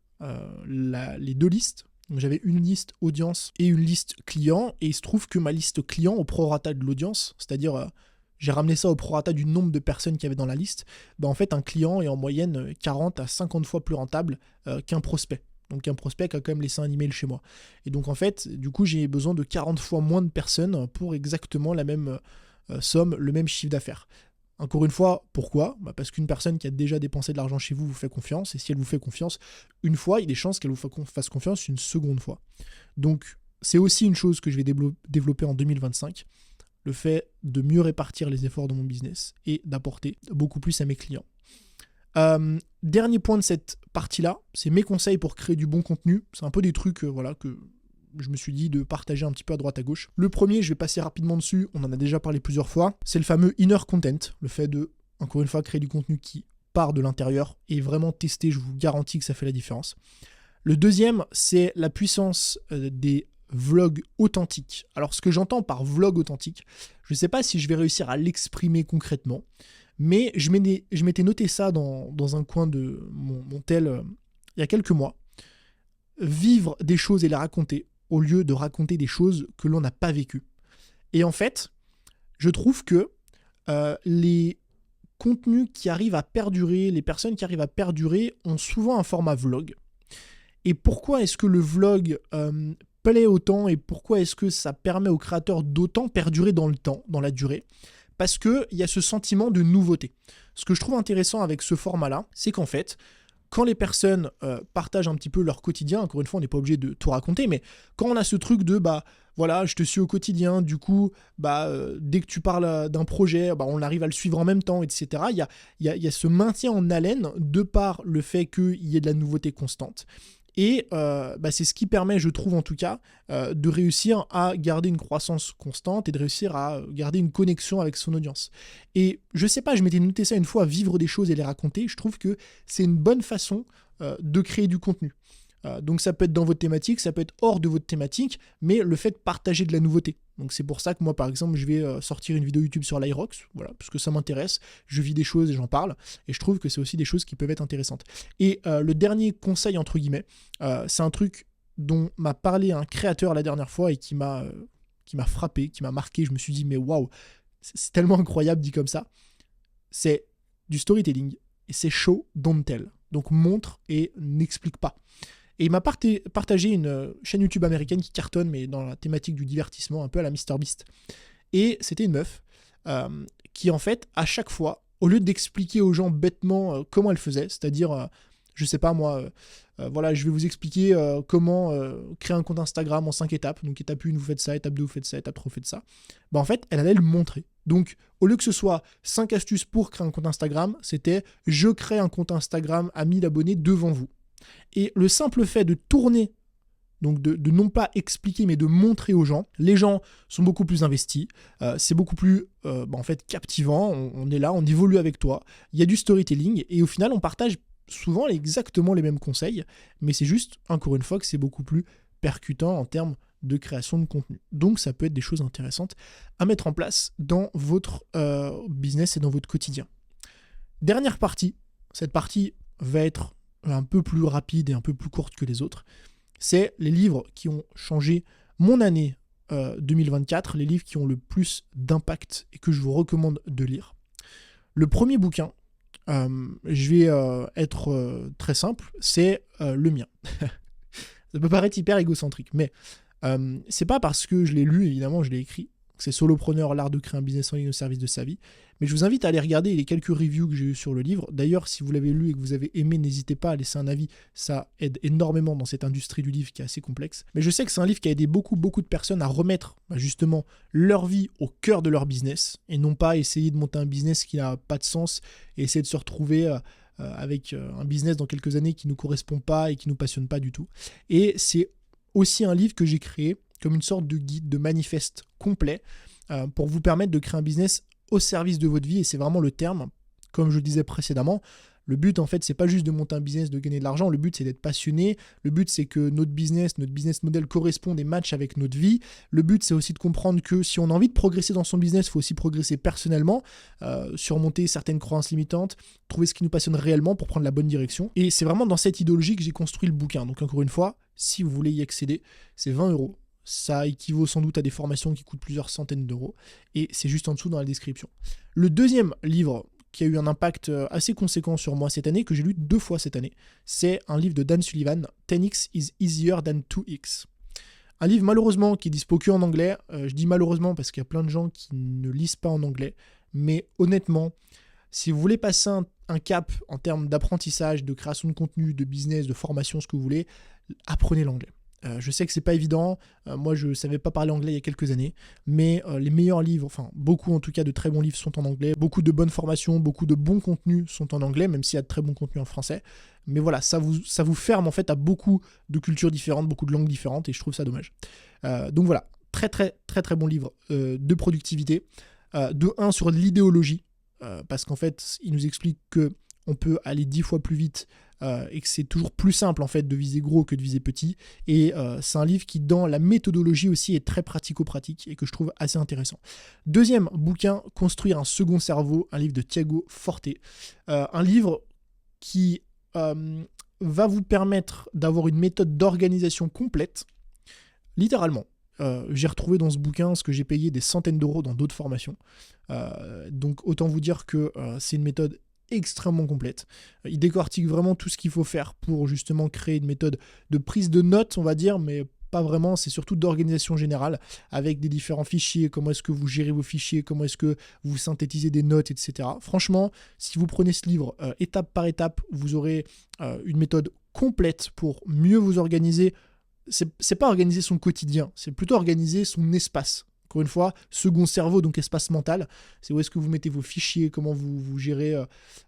les deux listes. Donc, j'avais une liste audience et une liste client. Et il se trouve que ma liste client au prorata de l'audience, c'est-à-dire j'ai ramené ça au prorata du nombre de personnes qu'il y avait dans la liste, en fait un client est en moyenne 40 à 50 fois plus rentable qu'un prospect. Donc un prospect qui a quand même laissé un email chez moi. Et donc en fait, du coup j'ai besoin de 40 fois moins de personnes pour exactement la même somme, le même chiffre d'affaires. Encore une fois, pourquoi ? Parce qu'une personne qui a déjà dépensé de l'argent chez vous vous fait confiance, et si elle vous fait confiance une fois, il y a des chances qu'elle vous fasse confiance une seconde fois. Donc, c'est aussi une chose que je vais développer en 2025, le fait de mieux répartir les efforts dans mon business et d'apporter beaucoup plus à mes clients. Dernier point de cette partie-là, c'est mes conseils pour créer du bon contenu. C'est un peu des trucs que je me suis dit de partager un petit peu à droite à gauche. Le premier, je vais passer rapidement dessus, on en a déjà parlé plusieurs fois, c'est le fameux inner content, le fait de, encore une fois, créer du contenu qui part de l'intérieur et vraiment tester, je vous garantis que ça fait la différence. Le deuxième, c'est la puissance des vlogs authentiques. Alors ce que j'entends par vlog authentique, je ne sais pas si je vais réussir à l'exprimer concrètement, mais je m'étais noté ça dans un coin de mon tel il y a quelques mois. Vivre des choses et les raconter, au lieu de raconter des choses que l'on n'a pas vécues. Et en fait, je trouve que les contenus qui arrivent à perdurer, les personnes qui arrivent à perdurer ont souvent un format vlog. Et pourquoi est-ce que le vlog plaît autant et pourquoi est-ce que ça permet aux créateurs d'autant perdurer dans le temps, dans la durée? Parce qu'il y a ce sentiment de nouveauté. Ce que je trouve intéressant avec ce format-là, c'est qu'en fait, quand les personnes partagent un petit peu leur quotidien, encore une fois, on n'est pas obligé de tout raconter, mais quand on a ce truc de voilà, je te suis au quotidien, du coup, dès que tu parles d'un projet, on arrive à le suivre en même temps, etc. Il y a ce maintien en haleine de par le fait qu'il y ait de la nouveauté constante. Et c'est ce qui permet, je trouve en tout cas, de réussir à garder une croissance constante et de réussir à garder une connexion avec son audience. Et je sais pas, je m'étais noté ça une fois, vivre des choses et les raconter, je trouve que c'est une bonne façon de créer du contenu. Donc ça peut être dans votre thématique, ça peut être hors de votre thématique, mais le fait de partager de la nouveauté. Donc c'est pour ça que moi par exemple je vais sortir une vidéo YouTube sur l'Irox, voilà, parce que ça m'intéresse, je vis des choses et j'en parle, et je trouve que c'est aussi des choses qui peuvent être intéressantes. Et le dernier conseil entre guillemets, c'est un truc dont m'a parlé un créateur la dernière fois et qui m'a frappé, qui m'a marqué, je me suis dit mais waouh, c'est tellement incroyable dit comme ça, c'est du storytelling, et c'est show, don't tell, donc montre et n'explique pas. Et il m'a partagé une chaîne YouTube américaine qui cartonne, mais dans la thématique du divertissement, un peu à la MrBeast. Et c'était une meuf qui, en fait, à chaque fois, au lieu d'expliquer aux gens bêtement comment elle faisait, c'est-à-dire, je sais pas moi, voilà, je vais vous expliquer comment créer un compte Instagram en 5 étapes. Donc, étape 1, vous faites ça, étape 2, vous faites ça, étape 3, vous faites ça. En fait, elle allait le montrer. Donc, au lieu que ce soit 5 astuces pour créer un compte Instagram, c'était « Je crée un compte Instagram à 1000 abonnés devant vous ». Et le simple fait de tourner, donc de non pas expliquer, mais de montrer aux gens, les gens sont beaucoup plus investis, c'est beaucoup plus en fait captivant, on est là, on évolue avec toi, il y a du storytelling, et au final on partage souvent exactement les mêmes conseils, mais c'est juste, encore une fois, que c'est beaucoup plus percutant en termes de création de contenu. Donc ça peut être des choses intéressantes à mettre en place dans votre business et dans votre quotidien. Dernière partie, cette partie va être un peu plus rapide et un peu plus courte que les autres, c'est les livres qui ont changé mon année 2024, les livres qui ont le plus d'impact et que je vous recommande de lire. Le premier bouquin, je vais être très simple, c'est le mien. Ça peut paraître hyper égocentrique, mais c'est pas parce que je l'ai lu, évidemment, je l'ai écrit. C'est Solopreneur, l'art de créer un business en ligne au service de sa vie. Mais je vous invite à aller regarder les quelques reviews que j'ai eues sur le livre. D'ailleurs, si vous l'avez lu et que vous avez aimé, n'hésitez pas à laisser un avis. Ça aide énormément dans cette industrie du livre qui est assez complexe. Mais je sais que c'est un livre qui a aidé beaucoup de personnes à remettre justement leur vie au cœur de leur business et non pas essayer de monter un business qui n'a pas de sens et essayer de se retrouver avec un business dans quelques années qui ne nous correspond pas et qui ne nous passionne pas du tout. Et c'est aussi un livre que j'ai créé comme une sorte de guide, de manifeste complet pour vous permettre de créer un business au service de votre vie, et c'est vraiment le terme, comme je le disais précédemment. Le but, en fait, c'est pas juste de monter un business, de gagner de l'argent, le but, c'est d'être passionné, le but, c'est que notre business model corresponde et matche avec notre vie, le but, c'est aussi de comprendre que si on a envie de progresser dans son business, il faut aussi progresser personnellement, surmonter certaines croyances limitantes, trouver ce qui nous passionne réellement pour prendre la bonne direction, et c'est vraiment dans cette idéologie que j'ai construit le bouquin. Donc encore une fois, si vous voulez y accéder, c'est 20 €. Ça équivaut sans doute à des formations qui coûtent plusieurs centaines d'euros, et c'est juste en dessous dans la description. Le deuxième livre qui a eu un impact assez conséquent sur moi cette année, que j'ai lu 2 fois cette année, c'est un livre de Dan Sullivan, 10x is easier than 2x. Un livre malheureusement qui est dispo que en anglais, je dis malheureusement parce qu'il y a plein de gens qui ne lisent pas en anglais, mais honnêtement, si vous voulez passer un cap en termes d'apprentissage, de création de contenu, de business, de formation, ce que vous voulez, apprenez l'anglais. Je sais que c'est pas évident, moi je savais pas parler anglais il y a quelques années, mais les meilleurs livres, enfin beaucoup en tout cas de très bons livres sont en anglais, beaucoup de bonnes formations, beaucoup de bons contenus sont en anglais, même s'il y a de très bons contenus en français, mais voilà, ça vous ferme en fait à beaucoup de cultures différentes, beaucoup de langues différentes, et je trouve ça dommage. Donc voilà, très bon livre de productivité, de 1 sur l'idéologie, parce qu'en fait il nous explique que on peut aller 10 fois plus vite et que c'est toujours plus simple en fait de viser gros que de viser petit, et c'est un livre qui dans la méthodologie aussi est très pratico-pratique et que je trouve assez intéressant. Deuxième bouquin, Construire un second cerveau, un livre de Thiago Forte, un livre qui va vous permettre d'avoir une méthode d'organisation complète, littéralement. J'ai retrouvé dans ce bouquin ce que j'ai payé des centaines d'euros dans d'autres formations, donc autant vous dire que c'est une méthode extrêmement complète. Il décortique vraiment tout ce qu'il faut faire pour justement créer une méthode de prise de notes, on va dire, mais pas vraiment, c'est surtout d'organisation générale, avec des différents fichiers, comment est-ce que vous gérez vos fichiers, comment est-ce que vous synthétisez des notes, etc. Franchement, si vous prenez ce livre étape par étape, vous aurez une méthode complète pour mieux vous organiser. C'est pas organiser son quotidien, c'est plutôt organiser son espace. Encore une fois, second cerveau, donc espace mental, c'est où est-ce que vous mettez vos fichiers, comment vous gérez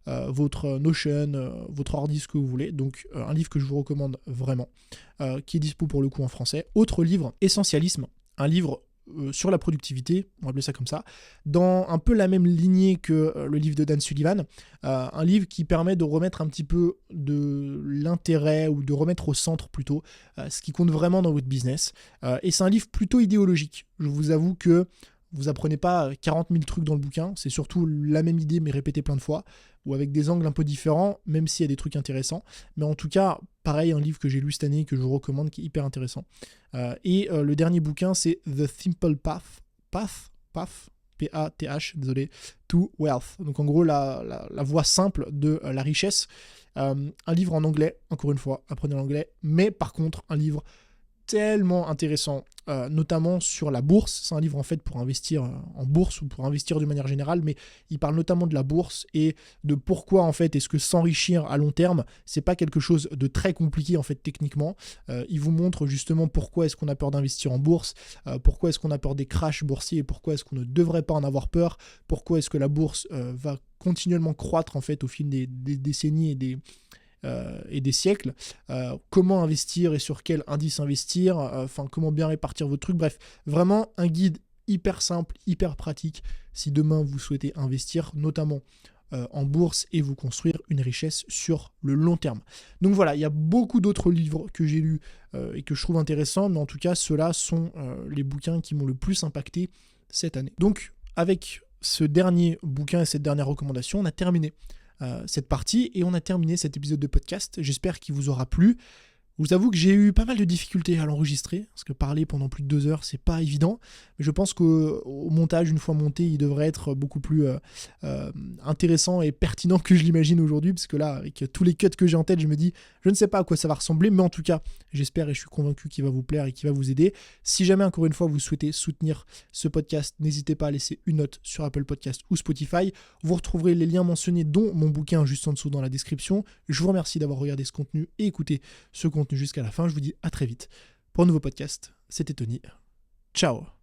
votre Notion, votre ordi, ce que vous voulez. Donc un livre que je vous recommande vraiment, qui est dispo pour le coup en français. Autre livre, Essentialisme, un livre sur la productivité, on va appeler ça comme ça, dans un peu la même lignée que le livre de Dan Sullivan, un livre qui permet de remettre un petit peu de l'intérêt, ou de remettre au centre plutôt, ce qui compte vraiment dans votre business. Et c'est un livre plutôt idéologique. Je vous avoue que vous apprenez pas 40 000 trucs dans le bouquin, c'est surtout la même idée mais répétée plein de fois, ou avec des angles un peu différents, même s'il y a des trucs intéressants. Mais en tout cas, pareil, un livre que j'ai lu cette année, que je vous recommande, qui est hyper intéressant. Le dernier bouquin, c'est The Simple Path, P-A-T-H, désolé, to Wealth. Donc en gros, la voie simple de la richesse. Un livre en anglais, encore une fois, apprenez l'anglais, mais par contre, un livre tellement intéressant, notamment sur la bourse. C'est un livre en fait pour investir en bourse, ou pour investir de manière générale, mais il parle notamment de la bourse et de pourquoi en fait est-ce que s'enrichir à long terme, c'est pas quelque chose de très compliqué en fait techniquement. Il vous montre justement pourquoi est-ce qu'on a peur d'investir en bourse, pourquoi est-ce qu'on a peur des crashs boursiers, et pourquoi est-ce qu'on ne devrait pas en avoir peur, pourquoi est-ce que la bourse va continuellement croître en fait au fil des décennies et des siècles, comment investir et sur quel indice investir, comment bien répartir vos trucs, bref, vraiment un guide hyper simple, hyper pratique, si demain vous souhaitez investir, notamment en bourse, et vous construire une richesse sur le long terme. Donc voilà, il y a beaucoup d'autres livres que j'ai lus et que je trouve intéressants, mais en tout cas, ceux-là sont les bouquins qui m'ont le plus impacté cette année. Donc, avec ce dernier bouquin et cette dernière recommandation, on a terminé cette partie et on a terminé cet épisode de podcast. J'espère qu'il vous aura plu. Je vous avoue que j'ai eu pas mal de difficultés à l'enregistrer, parce que parler pendant plus de 2 heures, c'est pas évident. Mais je pense qu'au montage, une fois monté, il devrait être beaucoup plus intéressant et pertinent que je l'imagine aujourd'hui, parce que là, avec tous les cuts que j'ai en tête, je me dis, je ne sais pas à quoi ça va ressembler, mais en tout cas, j'espère et je suis convaincu qu'il va vous plaire et qu'il va vous aider. Si jamais, encore une fois, vous souhaitez soutenir ce podcast, n'hésitez pas à laisser une note sur Apple Podcast ou Spotify. Vous retrouverez les liens mentionnés, dont mon bouquin juste en dessous dans la description. Je vous remercie d'avoir regardé ce contenu et écouté ce contenu jusqu'à la fin. Je vous dis à très vite pour un nouveau podcast. C'était Tony. Ciao.